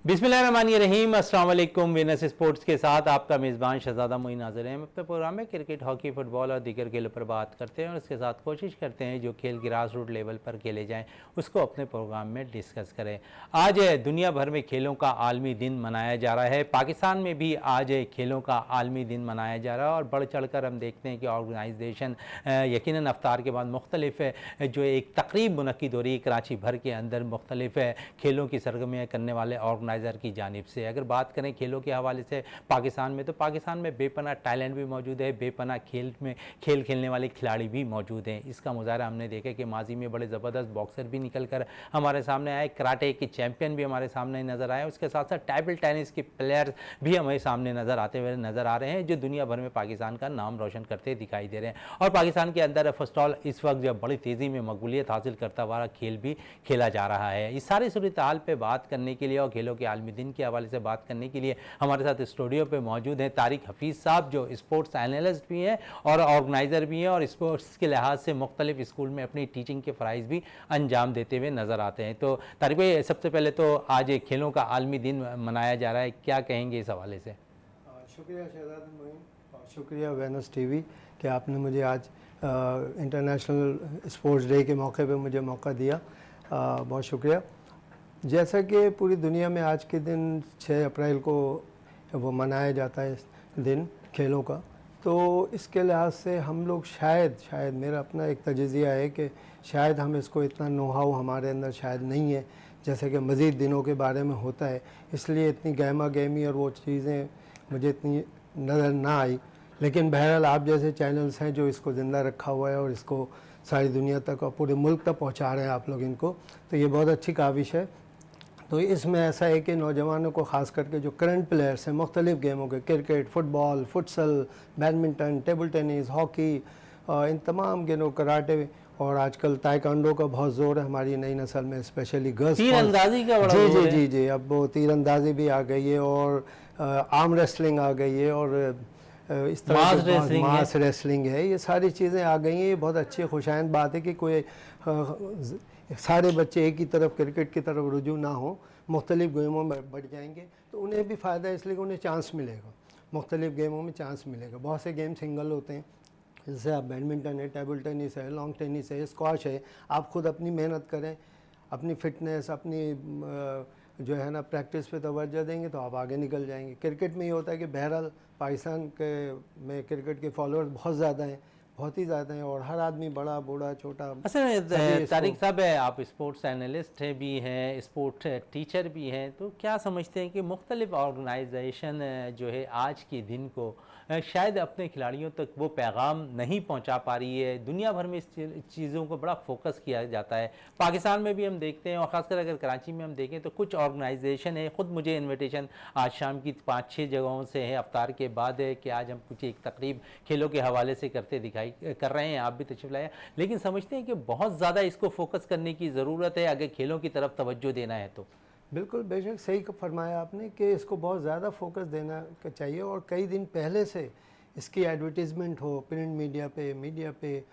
बिस्मिल्लाहिर्रहमानिर्रहीम। अस्सलाम वालेकुम। वीनस स्पोर्ट्स के साथ आपका मेज़बान शहज़ादा मोइन हाज़िर हैं। अपने प्रोग्राम में क्रिकेट, हॉकी, फुटबॉल और दीगर खेलों पर बात करते हैं और उसके साथ कोशिश करते हैं जो खेल ग्रास रूट लेवल पर खेले जाएँ उसको अपने प्रोग्राम में डिस्कस करें। आज दुनिया भर में खेलों का आलमी दिन मनाया जा रहा है। पाकिस्तान में भी आज खेलों का आलमी दिन मनाया जा रहा है और बढ़ चढ़ कर हम देखते हैं कि ऑर्गेनाइजेशन यकीनन अफ्तार के बाद मुख्तलिफ जो एक तकरीब मुनक्किद हो रही है कराची भर के अंदर मुख्तलिफ खेलों की सरगर्मियाँ करने वाले ऑर्गेनाइजर की जानिब से। अगर बात करें खेलों के हवाले से पाकिस्तान में, तो पाकिस्तान में बेपनाह टैलेंट भी मौजूद है, बेपनाह खेल खेलने वाले खिलाड़ी भी मौजूद हैं। इसका मुजाहरा हमने देखा कि माजी में बड़े ज़बरदस्त बॉक्सर भी निकल कर हमारे सामने आए, कराटे के चैंपियन भी हमारे सामने नज़र आए, उसके साथ साथ टेबल टेनिस के प्लेयर्स भी हमारे सामने नज़र आते हुए नज़र आ रहे हैं जो दुनिया भर में पाकिस्तान का नाम रोशन करते दिखाई दे रहे हैं। और पाकिस्तान के अंदर फर्स्ट ऑल इस वक्त जब बड़ी तेज़ी में मकबूलियत हासिल करता हुआ खेल भी खेला जा रहा है। इस सारी सूरत हाल पर बात करने के लिए और खेलों के आलमी दिन के हवाले से बात करने के लिए हमारे साथ स्टूडियो पे मौजूद हैं तारिक हफीज़ साहब, जो स्पोर्ट्स एनालिस्ट भी हैं और ऑर्गेनाइज़र भी हैं और स्पोर्ट्स के लिहाज से मुख्तलिफ स्कूल में अपनी टीचिंग के फ़राइज़ भी अंजाम देते हुए नज़र आते हैं। तो तारिक भाई, सबसे पहले तो आज खेलों का आलमी दिन मनाया जा रहा है, क्या कहेंगे इस हवाले से? शुक्रिया शहजाद मोइन और शुक्रिया वेनस टीवी कि आपने मुझे आज इंटरनेशनल स्पोर्ट्स डे के मौके पे मुझे मौका दिया। बहुत शुक्रिया। जैसा कि पूरी दुनिया में आज के दिन 6 अप्रैल को वो मनाया जाता है दिन खेलों का, तो इसके लिहाज से हम लोग शायद मेरा अपना एक तजज़िया है कि शायद हम इसको इतना नो हाउ हमारे अंदर शायद नहीं है जैसे कि मज़ीद दिनों के बारे में होता है, इसलिए इतनी गहमा गहमी और वो चीज़ें मुझे इतनी नज़र ना आई। लेकिन बहरहाल आप जैसे चैनल्स हैं जो इसको ज़िंदा रखा हुआ है और इसको सारी दुनिया तक और पूरे मुल्क तक पहुँचा रहे हैं आप लोग इनको, तो ये बहुत अच्छी काविश है। तो इसमें ऐसा है कि नौजवानों को ख़ास करके जो करंट प्लेयर्स हैं मुख्तलिफ़ गेमों के, cricket, football, futsal, badminton, table tennis, hockey, इन तमाम गेमों, कराटे और आजकल ताइक्वांडो का बहुत ज़ोर है हमारी नई नस्ल में, स्पेशली गर्ल्स। तीरंदाजी का बड़ा जी, अब वो तीरंदाजी भी आ गई है और आर्म रेसलिंग आ गई है और इस तरह मास रेसलिंग है। ये सारी चीज़ें आ गई हैं। ये बहुत अच्छी खुशाइंद बात है कि कोई सारे बच्चे एक ही तरफ क्रिकेट की तरफ रुजू ना हो, मुख्तलिफ़ गेमों में बढ़ जाएंगे तो उन्हें भी फ़ायदा, इसलिए उन्हें चांस मिलेगा, मुख्तलिफ़ गेमों में चांस मिलेगा। बहुत से गेम सिंगल होते हैं, जैसे आप बैडमिंटन है, टेबल टेनिस है, लॉन्ग टेनिस है, स्क्वाश है। आप खुद अपनी मेहनत करें, अपनी फ़िटनेस, अपनी जो है ना प्रैक्टिस पे तवज्जो देंगे तो आप आगे निकल जाएंगे। क्रिकेट में ये होता है कि बहरहाल पाकिस्तान के में क्रिकेट के फॉलोअर्स बहुत ज़्यादा हैं, बहुत ही ज़्यादा हैं और हर आदमी बड़ा बूढ़ा छोटा। अच्छा तारिक साहब, आप स्पोर्ट्स एनालिस्ट भी हैं, स्पोर्ट टीचर भी हैं, तो क्या समझते हैं कि मुख्तलिफ ऑर्गेनाइजेशन जो है आज के दिन को शायद अपने खिलाड़ियों तक वो पैगाम नहीं पहुंचा पा रही है? दुनिया भर में इस चीज़ों को बड़ा फोकस किया जाता है, पाकिस्तान में भी हम देखते हैं और ख़ासकर अगर कराची में हम देखें तो कुछ ऑर्गेनाइजेशन है, ख़ुद मुझे इन्विटेशन आज शाम की 5-6 जगहों से है अफ्तार के बाद है कि आज हम कुछ एक तकरीब खेलों के हवाले से कर रहे हैं, आप भी तशरीफ लाए, लेकिन समझते हैं कि बहुत ज़्यादा इसको फोकस करने की ज़रूरत है अगर खेलों की तरफ तवज्जो देना है तो? बिल्कुल, बेशक सही फरमाया आपने कि इसको बहुत ज़्यादा फोकस देना चाहिए और कई दिन पहले से इसकी एडवर्टीज़मेंट हो प्रिंट मीडिया पे,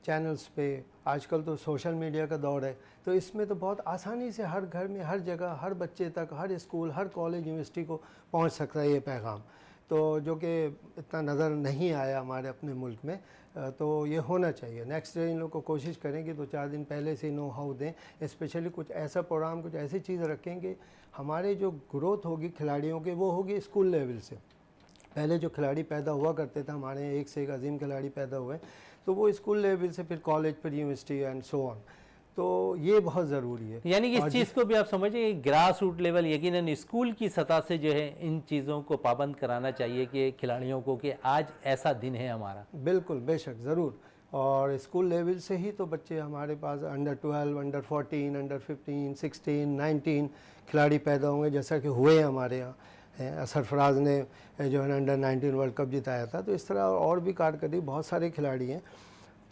चैनल्स पे। आजकल तो सोशल मीडिया का दौर है, तो इसमें तो बहुत आसानी से हर घर में, हर जगह, हर बच्चे तक, हर स्कूल, हर कॉलेज, यूनिवर्सिटी को पहुंच सकता है ये पैगाम, तो जो कि इतना नज़र नहीं आया हमारे अपने मुल्क में। तो ये होना चाहिए। नेक्स्ट डे इन लोग को कोशिश करेंगे 2-4 दिन पहले से नो हाउ दें, स्पेशली कुछ ऐसा प्रोग्राम, कुछ ऐसी चीज़ रखेंगे। हमारे जो ग्रोथ होगी खिलाड़ियों के वो होगी स्कूल लेवल से। पहले जो खिलाड़ी पैदा हुआ करते थे हमारे यहाँ, एक से एक अजीम खिलाड़ी पैदा हुए, तो वो स्कूल लेवल से फिर कॉलेज, फिर यूनिवर्सिटी एंड सो ऑन। तो ये बहुत ज़रूरी है। यानी कि इस चीज़ को भी आप समझिए ग्रास रूट लेवल यकीनन स्कूल की सतह से जो है इन चीज़ों को पाबंद कराना चाहिए कि खिलाड़ियों को कि आज ऐसा दिन है हमारा। बिल्कुल, बेशक, ज़रूर। और स्कूल लेवल से ही तो बच्चे हमारे पास अंडर 12, अंडर 14, अंडर 15, 16, 19 खिलाड़ी पैदा होंगे, जैसा कि हुए हमारे यहाँ। सरफराज ने जो है अंडर 19 वर्ल्ड कप जिताया था, तो इस तरह और भी कारकर्दगी बहुत सारे खिलाड़ी हैं।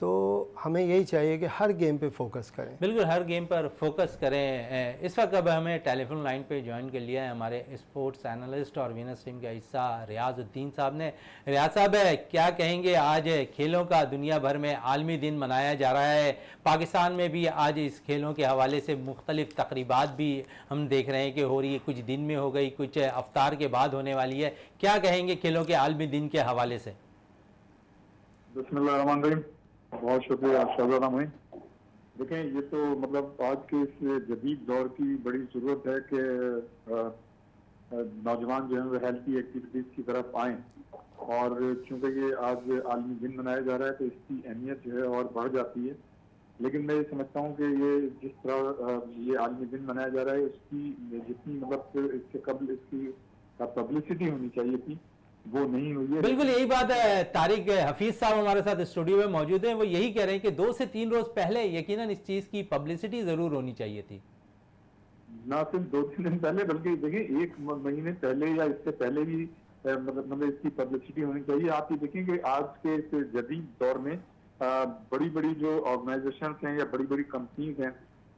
तो हमें यही चाहिए कि हर गेम पे फोकस करें। बिल्कुल, हर गेम पर फोकस करें। इस वक्त अब हमें टेलीफोन लाइन पे ज्वाइन कर लिया है हमारे स्पोर्ट्स एनालिस्ट और विनर्स टीम का हिस्सा रियाजुद्दीन साहब ने। रियाज साहब, क्या कहेंगे, आज खेलों का दुनिया भर में आलमी दिन मनाया जा रहा है, पाकिस्तान में भी आज इस खेलों के हवाले से मुख्तलिफ तकरीबात भी हम देख रहे हैं कि हो रही है, कुछ दिन में हो गई, कुछ अफ्तार के बाद होने वाली है। क्या कहेंगे खेलों के आलमी दिन के हवाले से? बिस्मिल्लाहिर्रहमानिर्रहीम। बहुत शुक्रिया शहजादा मोइन। देखें, ये तो मतलब आज के इस जदीद दौर की बड़ी ज़रूरत है कि नौजवान जो है वो हेल्थी एक्टिविटीज़ की तरफ आएँ, और चूँकि ये आज आलमी दिन मनाया जा रहा है तो इसकी अहमियत जो है और बढ़ जाती है। लेकिन मैं ये समझता हूँ कि ये जिस तरह ये आलमी दिन मनाया जा रहा है, उसकी जितनी मतलब इससे कबल इसकी पब्लिसिटी होनी चाहिए थी वो नहीं हुई है। बिल्कुल यही बात है। तारिक हफीज साहब हमारे साथ स्टूडियो में मौजूद हैं, वो यही कह रहे हैं कि 2 से 3 रोज पहले यकीनन इस चीज की पब्लिसिटी जरूर होनी चाहिए थी। ना सिर्फ 2-3 दिन पहले, बल्कि देखिए 1 महीने पहले या इससे पहले भी मतलब इसकी पब्लिसिटी होनी चाहिए। आप ये देखें कि आज के इस जदीद दौर में बड़ी बड़ी जो ऑर्गेनाइजेशन हैं या बड़ी बड़ी कंपनीज हैं,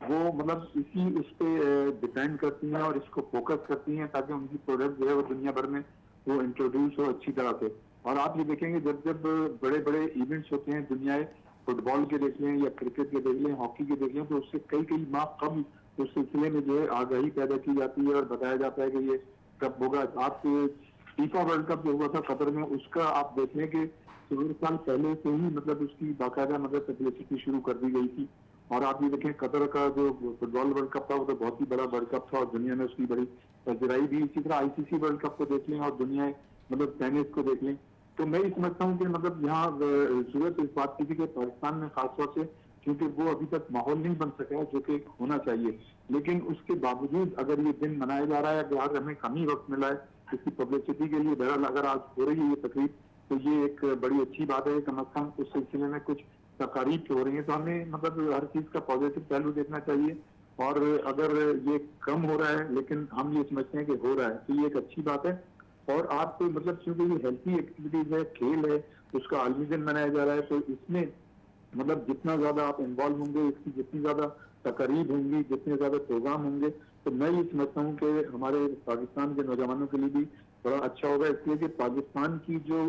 वो मतलब इसी उस पर डिपेंड करती हैं और इसको फोकस करती हैं ताकि उनकी प्रोडक्ट जो है वो दुनिया भर में वो इंट्रोड्यूस हो अच्छी तरह से। और आप ये देखेंगे जब जब बड़े बड़े इवेंट्स होते हैं दुनिया, फुटबॉल के देख लें या क्रिकेट के देख लें, हॉकी के देख लें, तो उससे कई माह कम उस सिलसिले में जो है आगाही पैदा की जाती है और बताया जाता है कि ये कब होगा। आप फीफा वर्ल्ड कप जो हुआ था कतर में, उसका आप देख लें कि 4 साल पहले से ही मतलब उसकी बाकायदा मतलब पब्लिसिटी शुरू कर दी गई थी। और आप ये देखें कतर का जो फुटबॉल वर्ल्ड कप था वो तो बहुत ही बड़ा वर्ल्ड कप था और दुनिया में उसकी बड़ी पजराई भी। इसी तरह आईसीसी वर्ल्ड कप को देख लें और दुनिया मतलब टेनिस को देख लें। तो मैं ये समझता हूँ कि मतलब यहाँ जरूरत इस बात की थी कि पाकिस्तान में खासतौर से, क्योंकि वो अभी तक माहौल नहीं बन सका है जो कि होना चाहिए, लेकिन उसके बावजूद अगर ये दिन मनाया जा रहा है, अगर हमें कम ही वक्त मिला है इसकी पब्लिसिटी के लिए, बहरहाल अगर आज हो रही है ये तकरीब तो ये एक बड़ी अच्छी बात है। कम अज कम उस सिलसिले में कुछ तकारीब हो रही है, तो हमें मतलब हर चीज का पॉजिटिव पहलू देखना चाहिए। और अगर ये कम हो रहा है लेकिन हम ये समझते हैं कि हो रहा है तो ये एक अच्छी बात है। और आप मतलब क्योंकि ये हेल्थी एक्टिविटीज है, खेल है, उसका आलमी दिन मनाया जा रहा है, तो इसमें मतलब जितना ज्यादा आप इन्वॉल्व होंगे, इसकी जितनी ज्यादा तकरीब होंगी, जितने ज्यादा प्रोग्राम होंगे, तो मैं ये समझता हूँ कि हमारे पाकिस्तान के नौजवानों के लिए भी बड़ा अच्छा होगा। इसलिए कि पाकिस्तान की जो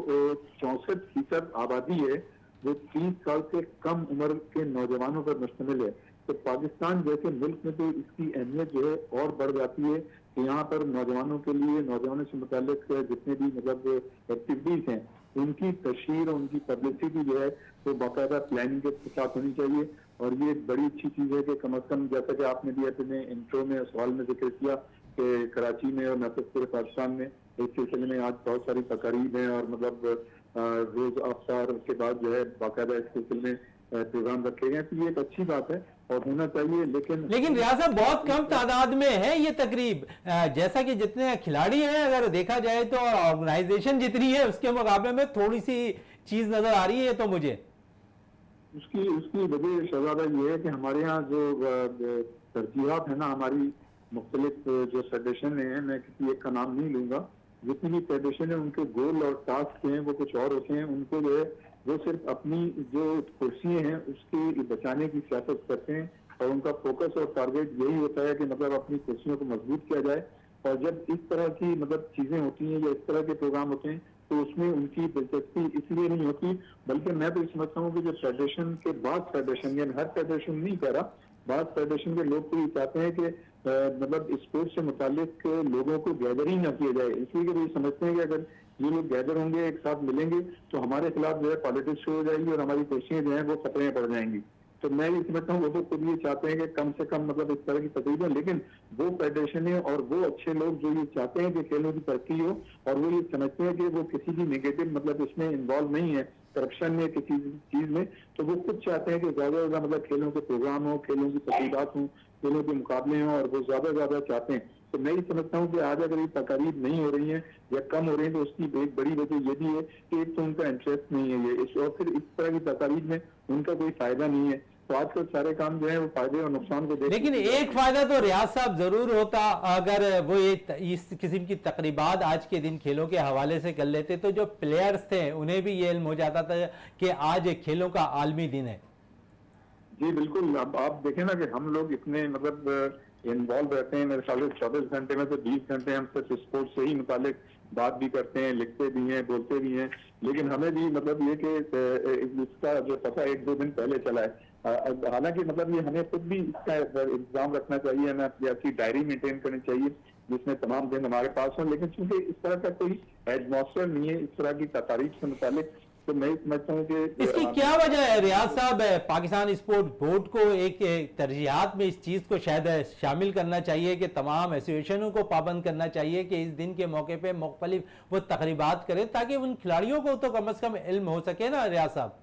64% आबादी है वो 30 साल से कम उम्र के नौजवानों पर मुश्तमिल है। तो पाकिस्तान जैसे मुल्क में तो इसकी अहमियत जो है और बढ़ जाती है कि यहाँ पर नौजवानों के लिए, नौजवानों से मुताल्लिक जितने भी मतलब एक्टिविटीज हैं उनकी तशहीर, उनकी पब्लिसिटी जो है तो बाकायदा प्लानिंग के साथ होनी चाहिए। और ये एक बड़ी अच्छी चीज है कि कम अज कम, जैसा कि आपने भी अपने इंट्रो में सवाल में जिक्र किया कि कराची में और न सिर्फ पूरे पाकिस्तान में इस सिलसिले में आज बहुत सारी तकारीब हैं और मतलब रोज अफ्तार के बाद जो है बाकायदा इस सिलसिले में प्रोग्राम रखे गए, तो ये एक अच्छी बात है और होना चाहिए। लेकिन रियाज साहब, बहुत कम तादाद में है ये तकरीब। जैसा कि जितने खिलाड़ी हैं अगर देखा जाए तो, और ऑर्गेनाइजेशन जितनी है उसके मुकाबले में थोड़ी सी चीज नजर आ रही है तो मुझे उसकी वजह शहजादा ये है कि हमारे यहाँ जो तरजीहात है ना, हमारी मुख्तलिफ जो फेडरेशन है, मैं किसी एक का नाम नहीं लूंगा, जितनी भी फेडरेशन है उनके गोल और टास्क हैं वो कुछ और होते हैं। उनको जो है वो सिर्फ अपनी जो कुर्सियां हैं उसके बचाने की सियासत करते हैं और उनका फोकस और टारगेट यही होता है कि मतलब अपनी कुर्सियों को मजबूत किया जाए। और जब इस तरह की मतलब चीजें होती हैं या इस तरह के प्रोग्राम होते हैं तो उसमें उनकी दिलचस्पी इसलिए नहीं होती, बल्कि मैं तो समझता हूँ कि जो फेडरेशन के बाद फेडरेशन, यानी हर फेडरेशन नहीं कह रहा, बाद फेडरेशन के लोग तो ये चाहते हैं कि मतलब स्पोर्ट्स से मुतालिक लोगों को गैदरिंग ना किया जाए, इसलिए कि वो समझते हैं कि अगर ये लोग गैदर होंगे, एक साथ मिलेंगे, तो हमारे खिलाफ जो है पॉलिटिक्स शुरू हो जाएगी और हमारी कुर्सियां जो है वो खतरे में पड़ जाएंगी। तो मैं ये समझता हूँ वो तो खुद ये चाहते हैं कि कम से कम मतलब इस तरह की तकरीबें, लेकिन वो फेडरेशन है और वो अच्छे लोग जो ये चाहते हैं कि खेलों की तरक्की हो और वो ये समझते हैं कि वो किसी भी नेगेटिव मतलब इसमें इन्वॉल्व नहीं है, करप्शन में, किसी चीज में, तो वो खुद चाहते हैं कि ज्यादा से ज्यादा मतलब खेलों के प्रोग्राम हो, खेलों की तकरीबात हो, खेलों के मुकाबले हों, और वो ज्यादा ज्यादा चाहते हैं। तो मैं ये समझता हूँ कि आज अगर ये तकारीब नहीं हो रही है या कम हो रही है तो उसकी एक बड़ी वजह ये भी है कि एक तो उनका इंटरेस्ट नहीं है ये और फिर इस तरह की तकारीब में उनका कोई फायदा नहीं है। तो आजकल सारे काम जो है वो फायदे और नुकसान को देख लेकिन एक फायदा तो रियाज साहब जरूर होता अगर वो इस किस्म की तकरीबात आज के दिन खेलों के हवाले से कर लेते, तो जो प्लेयर्स थे उन्हें भी ये इल्म हो जाता था कि आज खेलों का आलमी दिन है। जी बिल्कुल। अब आप देखें ना कि हम लोग इतने मतलब इन्वॉल्व रहते हैं, मेरे ख्याल से 24 घंटे में से 20 घंटे हम सिर्फ स्पोर्ट्स से ही मुतालिक बात भी करते हैं, लिखते भी हैं, बोलते भी हैं, लेकिन हमें भी मतलब ये कि इसका जो पता 1-2 दिन पहले चला है। हालांकि मतलब ये हमें खुद भी इसका इंतजाम रखना चाहिए, हमें अपनी अच्छी डायरी मेंटेन करनी चाहिए जिसमें तमाम दिन हमारे पास हों, लेकिन चूंकि इस तरह का कोई एटमॉस्फेयर नहीं है इस तरह की तकारीब से मुतालिक, तो मैं समझता हूँ कि इसकी क्या वजह है रियाज साहब? पाकिस्तान स्पोर्ट बोर्ड को एक तरजीहात में इस चीज को शायद शामिल करना चाहिए कि तमाम एसोसिएशनों को पाबंद करना चाहिए कि इस दिन के मौके पे मुख्तलिफ वो तकरीबात करें ताकि उन खिलाड़ियों को तो कम से कम इल्म हो सके ना रियाज साहब।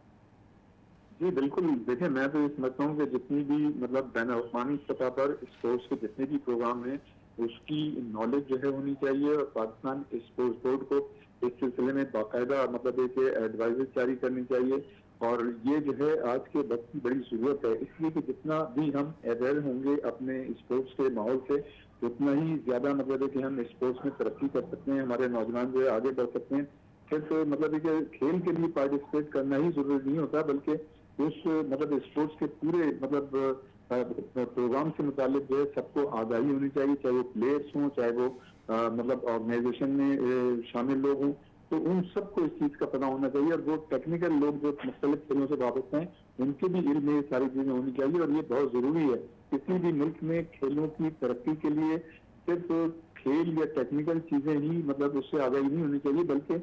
जी बिल्कुल। देखिए मैं तो ये समझता हूँ कि जितनी भी मतलब बैन-अ-अक़वामी सतह पर स्पोर्ट्स के जितने भी प्रोग्राम हैं उसकी नॉलेज जो है होनी चाहिए, और पाकिस्तान स्पोर्ट्स बोर्ड को इस सिलसिले में बाकायदा मतलब एक एडवाइजरी जारी करनी चाहिए, और ये जो है आज के वक्त की बड़ी जरूरत है, इसलिए कि जितना भी हम अवेयर होंगे अपने स्पोर्ट्स के माहौल से उतना ही ज्यादा मतलब है कि हम स्पोर्ट्स में तरक्की कर सकते हैं, हमारे नौजवान जो है आगे बढ़ सकते हैं। सिर्फ मतलब कि खेल के लिए पार्टिसिपेट करना ही जरूरी नहीं होता, बल्कि उस मतलब स्पोर्ट्स के पूरे मतलब प्रोग्राम से मुतालिक जो है सबको आगाही होनी चाहिए, चाहे वो प्लेयर्स हों, चाहे वो मतलब ऑर्गेनाइजेशन में शामिल लोग हों, तो उन सबको इस चीज का पता होना चाहिए, और वो टेक्निकल लोग जो मुख्तलिफ खेलों से वाबस्ता हैं उनके भी इल्म में ये सारी चीजें होनी चाहिए, और ये बहुत जरूरी है। किसी भी मुल्क में खेलों की तरक्की के लिए सिर्फ खेल या टेक्निकल चीजें ही मतलब उससे आगाही नहीं होनी चाहिए, बल्कि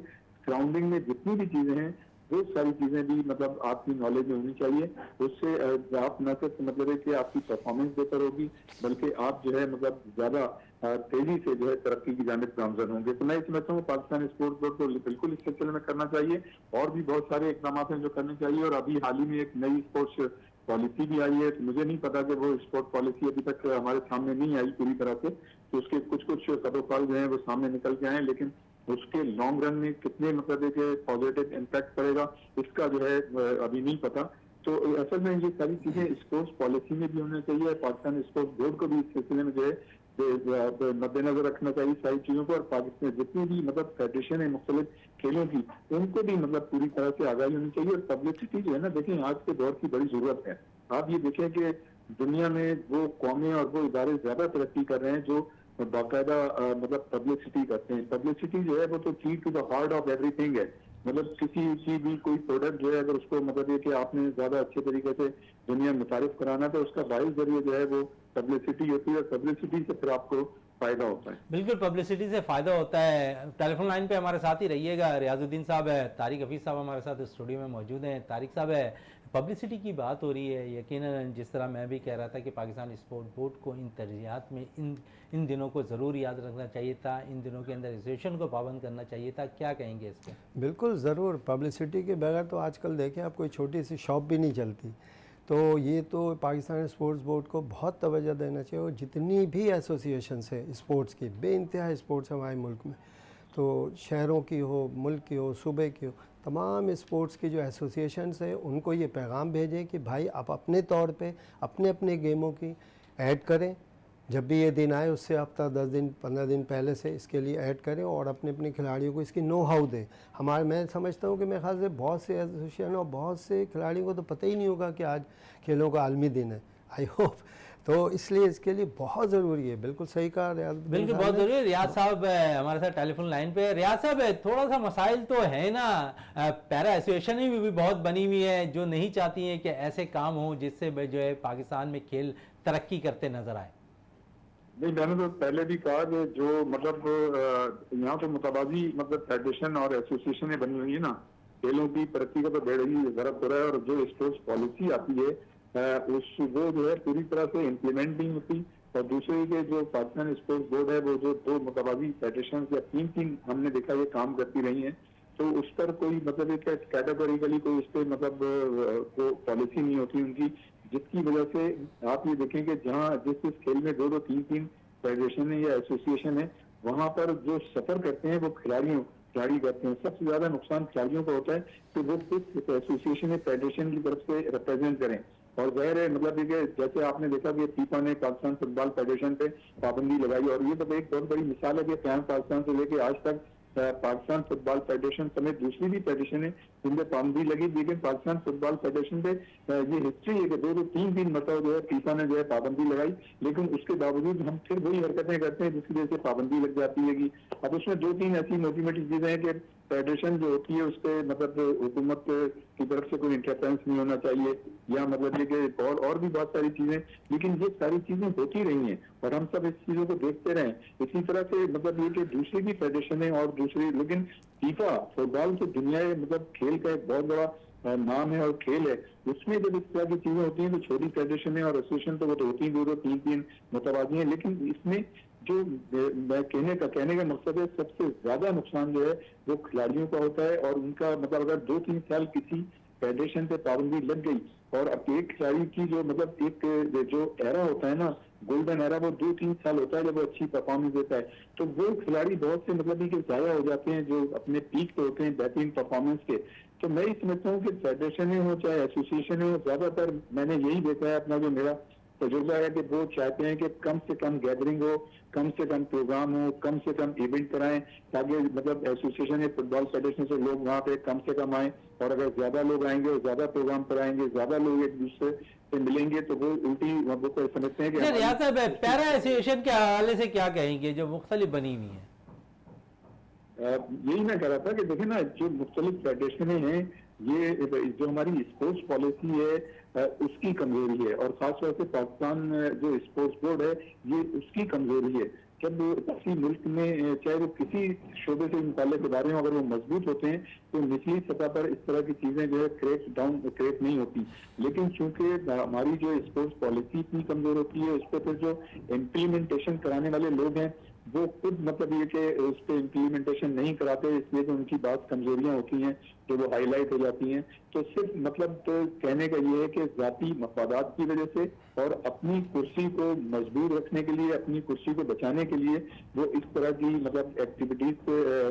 सराउंडिंग में जितनी भी चीजें हैं वो सारी चीजें भी मतलब आपकी नॉलेज में होनी चाहिए। उससे आप न सिर्फ मतलब है कि आपकी परफॉर्मेंस बेहतर होगी, बल्कि आप जो है मतलब ज्यादा तेजी से जो है तरक्की की जानिब गामजन होंगे। तो मैं समझता हूँ पाकिस्तान स्पोर्ट्स बोर्ड को बिल्कुल इस सिलसिले में करना चाहिए, और भी बहुत सारे इकदाम हैं जो करने चाहिए। और अभी हाल ही में एक नई स्पोर्ट्स पॉलिसी भी आई है, तो मुझे नहीं पता कि वो स्पोर्ट पॉलिसी अभी तक हमारे सामने नहीं आई पूरी तरह से, तो उसके कुछ कदोकाल जो है वो सामने निकल के आए, लेकिन उसके लॉन्ग रन में कितने मतलब एक पॉजिटिव इम्पैक्ट पड़ेगा इसका जो है अभी नहीं पता। तो असल में ये सारी चीजें स्पोर्ट्स पॉलिसी में भी होनी चाहिए, पाकिस्तान स्पोर्ट्स बोर्ड को भी इस सिलसिले में जो है मद्देनजर रखना चाहिए सारी चीजों को, और पाकिस्तान जितनी भी मतलब फेडरेशन है मुख्तलिफ खेलों की उनको भी मतलब पूरी तरह से आगाही होनी चाहिए, और पब्लिसिटी जो है ना, देखिए आज के दौर की बड़ी जरूरत है। आप ये देखें कि दुनिया में वो कौमें और वो इदारे ज्यादा तरक्की कर रहे हैं जो बाकायदा मतलब पब्लिसिटी करते हैं। पब्लिसिटी जो है वो तो key to the heart of everything है, मतलब किसी की भी कोई प्रोडक्ट जो है अगर उसको मतलब ये कि आपने ज्यादा अच्छे तरीके से दुनिया में मुतारिफ कराना तो उसका बाइस जरिए जो है वो पब्लिसिटी होती है, पब्लिसिटी से फिर आपको फायदा होता है। बिल्कुल पब्लिसिटी से फायदा होता है। टेलीफोन लाइन पे हमारे साथ ही रहिएगा, रियाजुद्दीन साहब है, तारिक हफीज साहब हमारे साथ स्टूडियो में मौजूद हैं। तारिक साहब है, पब्लिसिटी की बात हो रही है, यकीनन जिस तरह मैं भी कह रहा था कि पाकिस्तान स्पोर्ट बोर्ड को इन तरजीहात में इन दिनों को ज़रूर याद रखना चाहिए था, इन दिनों के अंदर एसोसिएशन को पाबंद करना चाहिए था। क्या कहेंगे इस पर? बिल्कुल ज़रूर, पब्लिसिटी के बगैर तो आजकल देखें आप कोई छोटी सी शॉप भी नहीं चलती, तो ये तो पाकिस्तान स्पोर्ट्स बोर्ड को बहुत तवज्जो देना चाहिए, और जितनी भी एसोसिएशन है स्पोर्ट्स की, बेइंतहा स्पोर्ट्स हमारे मुल्क में, तो शहरों की हो, मुल्क की हो, सूबे की हो, तमाम स्पोर्ट्स की जो एसोसिएशंस है उनको ये पैगाम भेजें कि भाई आप अपने तौर पे अपने अपने गेमों की ऐड करें, जब भी ये दिन आए उससे हफ्ता 10 दिन 15 दिन पहले से इसके लिए ऐड करें, और अपने अपने खिलाड़ियों को इसकी नो हाउ दें। मैं समझता हूँ कि मेरे ख्याल से बहुत से एसोसिएशन और बहुत से खिलाड़ियों को तो पता ही नहीं होगा कि आज खेलों का आलमी दिन है। आई होप तो इसलिए इसके लिए बहुत ज़रूरी है। बिल्कुल सही कहा रियाज, बिल्कुल बहुत ज़रूरी है। रियाज साहब हमारे साथ टेलीफोन लाइन पे। रियाज साहब थोड़ा सा मसाइल तो है ना, पैरा एसोसिएशन भी बहुत बनी हुई है जो नहीं चाहती हैं कि ऐसे काम हो जिससे जो है पाकिस्तान में खेल तरक्की करते नजर आए। नहीं, मैंने तो पहले भी कहा कि जो मतलब यहाँ तो मुतवाजी मतलब फेडरेशन और एसोसिएशन बनी हुई है ना, खेलों की तरक्की का तो बेड़ा ही गर्क हो रहा है, और जो स्पोर्ट्स पॉलिसी आती है उस वो जो है पूरी तरह से इम्प्लीमेंट नहीं होती। और दूसरे के जो पाकिस्तान स्पोर्ट्स बोर्ड है वो जो दो मुतवाजी फेडरेशन या तीन हमने देखा ये काम करती रही हैं, तो उस पर कोई मतलब एक कैटेगोरिकली कोई इस पर मतलब वो पॉलिसी नहीं होती उनकी, जिसकी वजह से आप ये देखें कि जहाँ जिस खेल में दो तीन फेडरेशन है या एसोसिएशन है, वहां पर जो सफर करते हैं वो खिलाड़ी करते हैं। सबसे ज्यादा नुकसान खिलाड़ियों को होता है कि वो किस एसोसिएशन या फेडरेशन की तरफ से रिप्रेजेंट करें। और जाहिर है मतलब ये कि जैसे आपने देखा कि फीफा ने पाकिस्तान फुटबॉल फेडरेशन पे पाबंदी लगाई, और ये तो एक बहुत बड़ी मिसाल है कि कैम पाकिस्तान से लेके आज तक पाकिस्तान फुटबॉल फेडरेशन समेत दूसरी भी फेडरेशन है जिनपे पाबंदी लगी, लेकिन पाकिस्तान फुटबॉल फेडरेशन पे ये हिस्ट्री है कि दो तीन मतलब जो है फीफा ने जो है पाबंदी लगाई, लेकिन उसके बावजूद हम फिर वही हरकतें करते हैं जिसकी वजह से पाबंदी लग जाती है। अब उसमें दो तीन ऐसी मोटी मोटी चीजें हैं कि फेडरेशन जो होती है उस पर मतलब हुकूमत की तरफ से कोई इंटरफेरेंस नहीं होना चाहिए, या मतलब ये कि और भी बहुत सारी चीजें, लेकिन ये सारी चीजें होती रही हैं और हम सब इस चीजों को देखते रहे। इसी तरह से मतलब ये कि दूसरी भी फेडरेशन है और दूसरी, लेकिन फीफा फुटबॉल की दुनिया मतलब खेल का एक बहुत बड़ा नाम है और खेल है, उसमें जब इस तरह की चीजें होती हैं तो छोटी फेडरेशन है और एसोसिएशन तो वो तो होती ही दो तीन मुतवाजी हैं, लेकिन इसमें जो मैं कहने का मकसद है सबसे ज्यादा नुकसान जो है वो खिलाड़ियों का होता है, और उनका मतलब अगर 2-3 साल किसी फेडरेशन पे पाबंदी लग गई और अब एक खिलाड़ी की जो मतलब एक जो एरा होता है ना गोल्डन एरा, वो 2-3 साल होता है जब वो अच्छी परफॉर्मेंस देता है, तो वो खिलाड़ी बहुत से मतलब कि जाया हो जाते हैं जो अपने पीक पे होते हैं बेहतरीन परफॉर्मेंस के। तो मैं ही समझता हूँ कि फेडरेशन हो चाहे एसोसिएशन हो, ज्यादातर मैंने यही देखा है, अपना जो मेरा तजुर्बा है कि वो चाहते हैं कि कम से कम गैदरिंग हो, कम से कम प्रोग्राम हो, कम से कम इवेंट कराएं, ताकि मतलब एसोसिएशन या फुटबॉल फेडरेशन से लोग वहाँ पे कम से कम आए, और अगर ज्यादा लोग आएंगे और ज्यादा प्रोग्राम कराएंगे, ज्यादा लोग एक दूसरे से मिलेंगे तो वो उल्टी वो तो समझते हैं कि रियाज साहब, पैरा एसोसिएशन के हवाले से क्या कहेंगे जो मुख्तलिफ बनी हुई है? यही मैं कह रहा था कि देखिए ना, जो मुख्तलिफ फेडरेशनें हैं, ये जो हमारी स्पोर्ट्स पॉलिसी है उसकी कमजोरी है, और खासतौर से पाकिस्तान जो स्पोर्ट्स बोर्ड है ये उसकी कमजोरी है। जब किसी मुल्क में चाहे वो किसी शोबे से मुताल्लिक इदारे हों, अगर वो मजबूत होते हैं तो निचली सतह पर इस तरह की चीजें जो है क्रेक नहीं होती, लेकिन चूंकि हमारी जो स्पोर्ट्स पॉलिसी इतनी कमजोर होती है, उस पर फिर जो इम्प्लीमेंटेशन कराने वाले लोग हैं वो खुद मतलब ये कि उस पर इम्प्लीमेंटेशन नहीं कराते, इसलिए तो उनकी बात कमजोरियां होती हैं जो वो हाईलाइट हो जाती हैं। तो सिर्फ मतलब तो कहने का ये है कि जाती मफादात की वजह से और अपनी कुर्सी को मजबूत रखने के लिए, अपनी कुर्सी को बचाने के लिए वो इस तरह की मतलब एक्टिविटीज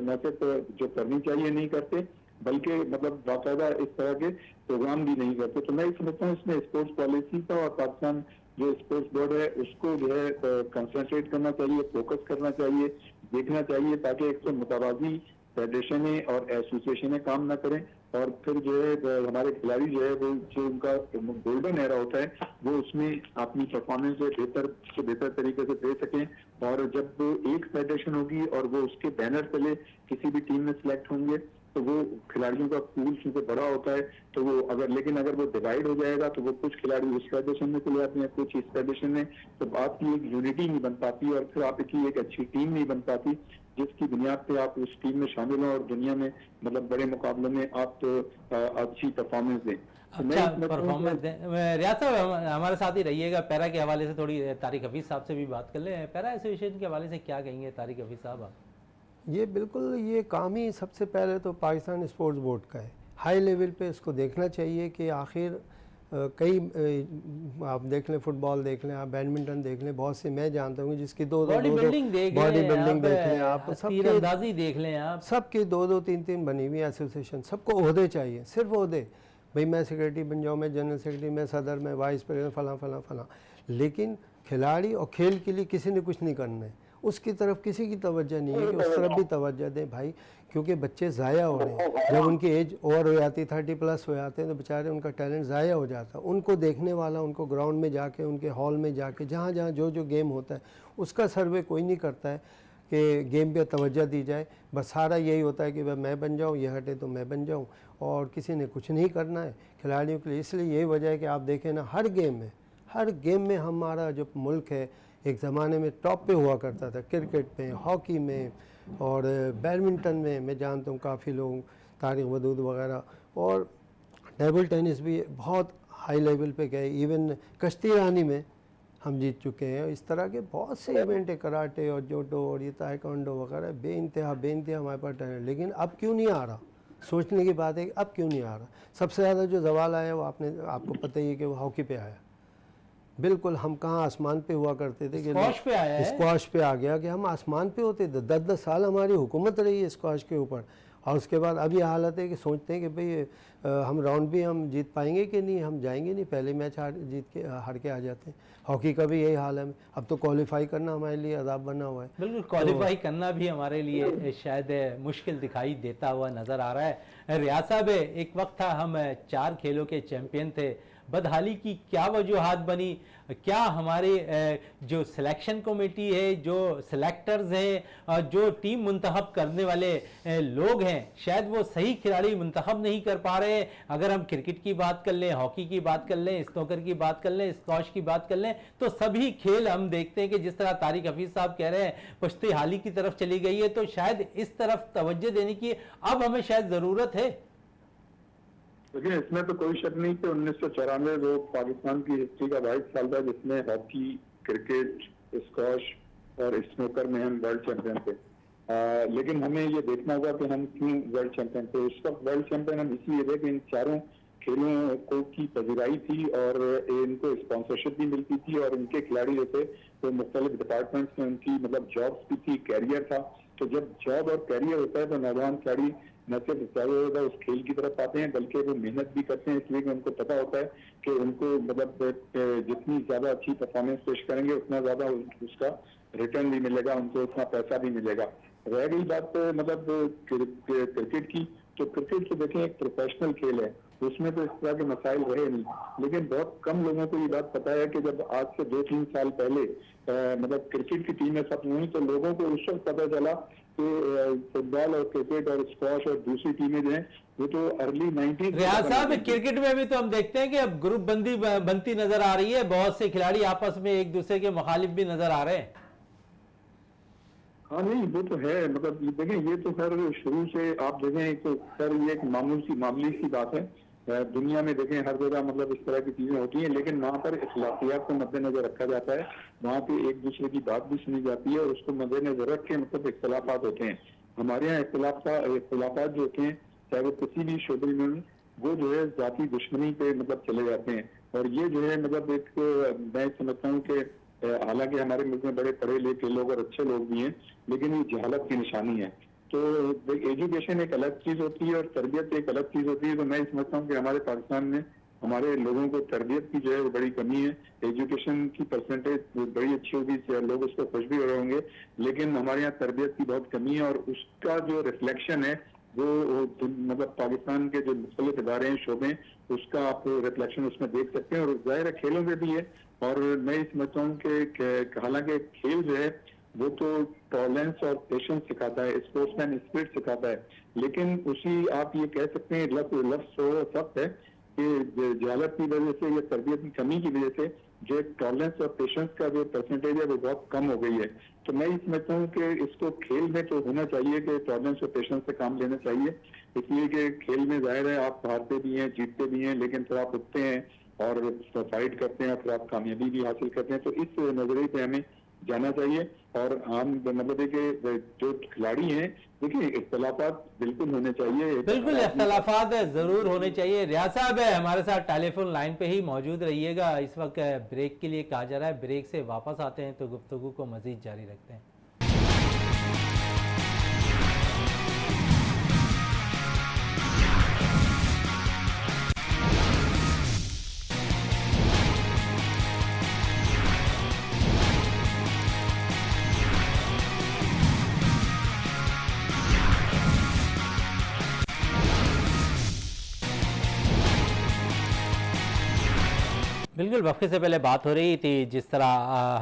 न सिर्फ जो करनी चाहिए नहीं करते, बल्कि मतलब बाकायदा इस तरह के प्रोग्राम भी नहीं करते। तो मैं ये समझता हूँ इसमें स्पोर्ट्स पॉलिसी का और पाकिस्तान जो स्पोर्ट्स बोर्ड है उसको जो है कंसंट्रेट करना चाहिए, फोकस करना चाहिए, देखना चाहिए, ताकि एक तो मुतवाजी फेडरेशनें और एसोसिएशनें काम ना करें, और फिर जो है हमारे खिलाड़ी जो है वो जो उनका गोल्डन एरा होता है वो उसमें अपनी परफॉर्मेंस जो बेहतर से बेहतर तरीके से दे सकें। और जब एक फेडरेशन होगी और वो उसके बैनर तले किसी भी टीम में सिलेक्ट होंगे तो वो खिलाड़ियों का पूल चूंकि बड़ा होता है तो वो लेकिन अगर वो डिवाइड हो जाएगा तो वो कुछ खिलाड़ी उस फेडरेशन में चले जाते हैं, कुछ इस फेडरेशन में, तो आपकी एक यूनिटी नहीं बन पाती और फिर आपकी एक अच्छी टीम नहीं बन पाती जिसकी बुनियाद पे आप उस टीम में शामिल हों और दुनिया में मतलब बड़े मुकाबले में आप अच्छी परफॉर्मेंस दें। अच्छा परफॉर्मेंस दें। रियाज साहब हमारे साथ ही रहिएगा, पैरा के हवाले से थोड़ी तारिक हफीज साहब से भी बात कर लें। पैरा एसोसिएशन के हवाले से क्या कहेंगे तारिक हफीज साहब आप? ये बिल्कुल ये काम ही सबसे पहले तो पाकिस्तान स्पोर्ट्स बोर्ड का है, हाई लेवल पे इसको देखना चाहिए कि आखिर कई आप देख लें, फुटबॉल देख लें, आप बैडमिंटन देख लें, बहुत से मैं जानता हूँ जिसकी बॉडी बिल्डिंग देख लें, आप तीरंदाजी देख लें, आप सबकी 2-2 3-3 बनी हुई एसोसिएशन, सबको ओहदे चाहिए, सिर्फ ओहदे, भाई मैं सेक्रेटरी बन जाऊँ, मैं जनरल सेक्रेटरी, मैं सदर, मैं वाइस प्रेसिडेंट, फलां फलां फलां, लेकिन खिलाड़ी और खेल के लिए किसी ने कुछ नहीं करना है, उसकी तरफ किसी की तवज्जो नहीं है कि उस तरफ भी तवज्जो दें भाई, क्योंकि बच्चे ज़ाया हो रहे हैं, जब उनकी एज ओवर हो जाती है 30+ हो जाते हैं तो बेचारे उनका टैलेंट ज़ाया हो जाता है। उनको देखने वाला, उनको ग्राउंड में जाके, उनके हॉल में जाके, जहाँ जहाँ जो जो गेम होता है उसका सर्वे कोई नहीं करता है कि गेम पे तवज्जो दी जाए, बस सारा यही होता है कि भाई मैं बन जाऊँ, ये हटे तो मैं बन जाऊँ, और किसी ने कुछ नहीं करना है खिलाड़ियों के लिए। इसलिए यही वजह है कि आप देखें ना, हर गेम में हमारा जो मुल्क है एक ज़माने में टॉप पे हुआ करता था, क्रिकेट में, हॉकी में और बैडमिंटन में मैं जानता हूँ काफ़ी लोग, तारिक वदूद वगैरह, और टेबल टेनिस भी बहुत हाई लेवल पे गए, इवन कश्ती रानी में हम जीत चुके हैं। इस तरह के बहुत से इवेंट है, कराटे और जोडो और ये ताइक्वांडो वगैरह, बेइंतहा हमारे पास टैलेंट, लेकिन अब क्यों नहीं आ रहा? सोचने की बात है कि अब क्यों नहीं आ रहा। सबसे ज़्यादा जो सवाल आया वो आपको पता ही है कि वो हॉकी पे आया। बिल्कुल, हम कहाँ आसमान पे हुआ करते थे कि स्क्वाश पे आ गया कि हम आसमान पे होते थे, 10-10 साल हमारी हुकूमत रही है स्क्वाश के ऊपर, और उसके बाद अब ये हालत है कि सोचते हैं कि भाई हम राउंड भी हम जीत पाएंगे कि नहीं, हम जाएंगे नहीं, पहले मैच हार के आ जाते हैं। हॉकी का भी यही हाल है, अब तो क्वालिफाई करना हमारे लिए अजाब बना हुआ है। बिल्कुल, क्वालिफाई करना भी हमारे लिए शायद मुश्किल दिखाई देता हुआ नज़र आ रहा है। रियाज साहब, एक वक्त था हम 4 खेलों के चैंपियन थे, बदहाली की क्या वजूहात बनी? क्या हमारे जो सिलेक्शन कमेटी है, जो सिलेक्टर्स हैं, जो टीम मुंतखब करने वाले लोग हैं, शायद वो सही खिलाड़ी मुंतखब नहीं कर पा रहे? अगर हम क्रिकेट की बात कर लें, हॉकी की बात कर लें, स्नूकर की बात कर लें, स्क्वॉश की बात कर लें, तो सभी खेल हम देखते हैं कि जिस तरह तारिक हफीज साहब कह रहे हैं पुश्ती-हाली की तरफ चली गई है, तो शायद इस तरफ तवज्जो देने की अब हमें शायद ज़रूरत है। देखिए, इसमें तो कोई शक नहीं कि 1994 वो पाकिस्तान की हिस्ट्री का वाहिद साल था जिसमें हॉकी, क्रिकेट, स्क्वॉश और स्नूकर में हम वर्ल्ड चैंपियन थे। लेकिन हमें ये देखना होगा कि हम क्यों वर्ल्ड चैंपियन थे। उस वक्त वर्ल्ड चैंपियन हम इसलिए थे कि इन चारों खेलों को की पजीराई थी और इनको स्पॉन्सरशिप भी मिलती थी और इनके खिलाड़ी जो थे तो मुख्तलिफ डिपार्टमेंट्स में उनकी मतलब जॉब्स भी थी, कैरियर था। तो जब जॉब और कैरियर होता है तो नौजवान खिलाड़ी न सिर्फ ज्यादा उस खेल की तरफ आते हैं बल्कि वो मेहनत भी करते हैं, इसलिए कि उनको पता होता है कि उनको मतलब जितनी ज्यादा अच्छी परफॉर्मेंस पेश करेंगे उतना ज्यादा उसका रिटर्न भी मिलेगा, उनको उतना पैसा भी मिलेगा। रह गई बात मतलब क्रिकेट की, तो क्रिकेट तो देखें एक प्रोफेशनल खेल है, उसमें तो इस तरह के मसाइल रहे नहीं। लेकिन बहुत कम लोगों को ये बात पता है कि जब आज से 2-3 साल पहले मतलब क्रिकेट की टीमें खत्म हुई तो लोगों को उस वक्त पता चला कि फुटबॉल और क्रिकेट और स्क्वॉश और दूसरी टीमें जो हैं वो तो अर्ली 90s। रियाज साहब, क्रिकेट में भी तो हम देखते हैं कि अब ग्रुप बंदी बनती नजर आ रही है, बहुत से खिलाड़ी आपस में एक दूसरे के मुखालिफ भी नजर आ रहे हैं। हाँ नहीं, वो तो है। मतलब ये देखें, ये तो खैर शुरू से आप देखें तो खैर ये एक मामूली सी बात है। दुनिया में देखें हर जगह मतलब इस तरह की चीजें होती हैं, लेकिन वहाँ पर इखलाकियात को मद्देनजर रखा जाता है, वहाँ पे एक दूसरे की बात भी सुनी जाती है और उसको मद्देनजर रख के मतलब इख्तलाफात होते हैं। हमारे यहाँ इख्तलाफात जो होते हैं चाहे वो किसी भी शोबे में वो जो है जाती दुश्मनी पे मतलब चले जाते हैं। और ये जो है मतलब एक मैं समझता हूँ कि हालांकि हमारे मुल्क में बड़े पढ़े लिखे लोग और अच्छे लोग भी हैं, लेकिन ये जहालत की निशानी है। तो एजुकेशन एक अलग चीज होती है और तरबियत एक अलग चीज होती है। तो मैं समझता हूँ कि हमारे पाकिस्तान में हमारे लोगों को तरबियत की जो है वो बड़ी कमी है। एजुकेशन की परसेंटेज बड़ी अच्छी होगी, लोग उसको खुश भी हो रहे होंगे, लेकिन हमारे यहाँ तरबियत की बहुत कमी है और उसका जो रिफ्लेक्शन है वो मतलब पाकिस्तान के जो मुख्तलिफ इदारे हैं, शोबे, उसका आप रिफ्लेक्शन उसमें देख सकते हैं। और जाहिर है खेलों में भी है। और मैं समझता हूँ कि हालांकि खेल जो है वो तो टॉलरेंस और पेशेंस सिखाता है, स्पोर्ट्समैन स्पिरिट सिखाता है, लेकिन उसी आप ये कह सकते हैं लफ्ज सख्त है कि जहालत की वजह से या तरबियत की कमी की वजह से जो टॉलरेंस और पेशेंस का जो परसेंटेज है वो बहुत कम हो गई है। तो मैं समझता हूँ कि इसको खेल में तो होना चाहिए कि टॉलरेंस और पेशेंस से काम लेना चाहिए, इसलिए कि खेल में जाहिर है आप हारते भी हैं, जीतते भी हैं, लेकिन फिर आप उठते हैं और फाइट करते हैं, फिर आप कामयाबी भी हासिल करते हैं। तो इस नजरिए पे हमें जाना चाहिए। और आम मतलब है कि जो खिलाड़ी हैं, देखिए इख्तलाफात बिल्कुल होने चाहिए, बिल्कुल इख्तलाफात जरूर होने चाहिए। रियाज साहब है हमारे साथ टेलीफोन लाइन पे ही मौजूद रहिएगा। इस वक्त ब्रेक के लिए कहा जा रहा है, ब्रेक से वापस आते हैं तो गुफ्तगू को मजीद जारी रखते हैं। बिल्कुल, वक्फे से पहले बात हो रही थी जिस तरह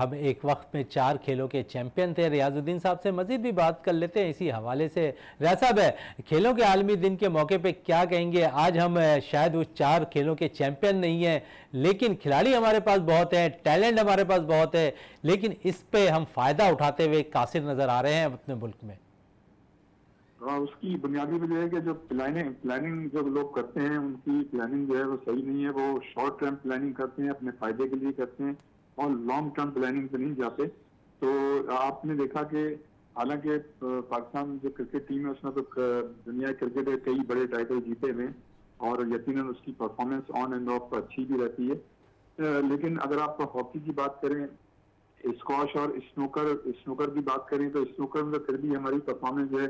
हम एक वक्त में 4 खेलों के चैंपियन थे। रियाजुद्दीन साहब से मज़ीद भी बात कर लेते हैं इसी हवाले से। रियाज साहब है, खेलों के आलमी दिन के मौके पे क्या कहेंगे? आज हम शायद उस 4 खेलों के चैंपियन नहीं हैं, लेकिन खिलाड़ी हमारे पास बहुत हैं, टैलेंट हमारे पास बहुत है, लेकिन इस पे हम फ़ायदा उठाते हुए कासिर नज़र आ रहे हैं अपने मुल्क में। हाँ, उसकी बुनियादी वजह है कि जो प्लानिंग जो लोग करते हैं उनकी प्लानिंग जो है वो सही नहीं है। वो शॉर्ट टर्म प्लानिंग करते हैं, अपने फायदे के लिए करते हैं और लॉन्ग टर्म प्लानिंग पे नहीं जाते। तो आपने देखा कि हालांकि पाकिस्तान जो क्रिकेट टीम है उसमें तो दुनिया क्रिकेट के कई बड़े टाइटल जीते हुए और यकीनन उसकी परफॉर्मेंस ऑन एंड ऑफ अच्छी भी रहती है। लेकिन अगर आप हॉकी की बात करें, स्क्वॉश और स्नूकर की बात करें तो स्नूकर में तो फिर भी हमारी परफॉर्मेंस जो है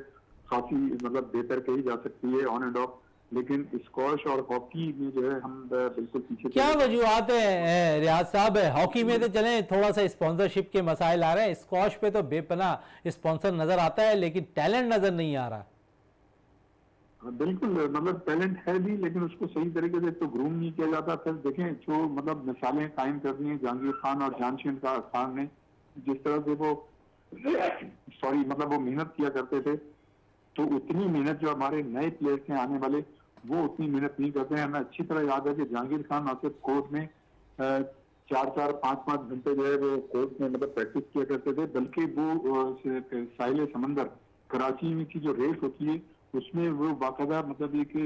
काफी मतलब बेहतर कही जा सकती है ऑन एंड ऑफ, लेकिन स्क्वॉश और हॉकी में जो है हम बिल्कुल पीछे क्या चले गए। वजूहत है रियाज साहब? हॉकी में तो चले थोड़ा सा स्पॉन्सरशिप के मसाइल आ रहे हैं, स्क्वॉश पे तो बेपनाह स्पॉन्सर नजर आता है लेकिन टैलेंट नजर नहीं आ रहा। बिल्कुल, मतलब टैलेंट है भी लेकिन उसको सही तरीके से तो ग्रूम नहीं किया जाता। फिर देखें जो मतलब मिसालें कायम कर दी हैं जहांगीर खान और जानशीन खान ने, जिस तरह से वो सॉरी मतलब वो मेहनत किया करते थे, तो उतनी मेहनत जो हमारे नए प्लेयर्स हैं आने वाले, वो उतनी मेहनत नहीं करते हैं। हमें अच्छी तरह याद है कि जहांगीर खान ना सिर्फ कोर्ट में 4-4, 5-5 घंटे जो है वो कोर्ट में मतलब प्रैक्टिस किया करते थे, बल्कि वो साहिल समंदर कराची में की जो रेस होती है उसमें वो बाकायदा मतलब ये कि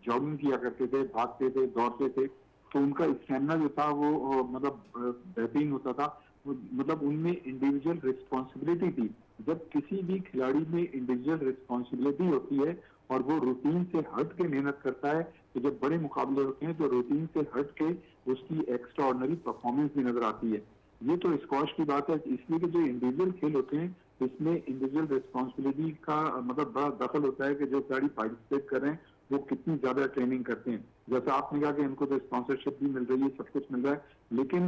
जॉगिंग किया करते थे, भागते थे, दौड़ते थे, तो उनका स्टेमिना जो था वो मतलब बेहतरीन होता था। मतलब उनमें इंडिविजुअल रिस्पॉन्सिबिलिटी थी। जब किसी भी खिलाड़ी में इंडिविजुअल रिस्पॉन्सिबिलिटी होती है और वो रूटीन से हट के मेहनत करता है, तो जब बड़े मुकाबले होते हैं तो रूटीन से हट के उसकी एक्स्ट्रा ऑर्डिनरी परफॉर्मेंस भी नजर आती है। ये तो स्क्वॉश की बात है, इसलिए कि जो इंडिविजुअल खेल होते हैं इसमें इंडिविजुअल रिस्पॉन्सिबिलिटी का मतलब बड़ा दखल होता है कि जो खिलाड़ी पार्टिसिपेट कर रहे हैं वो कितनी ज्यादा ट्रेनिंग करते हैं। जैसे आपने कहा कि इनको तो स्पॉन्सरशिप भी मिल रही है, सब कुछ मिल रहा है, लेकिन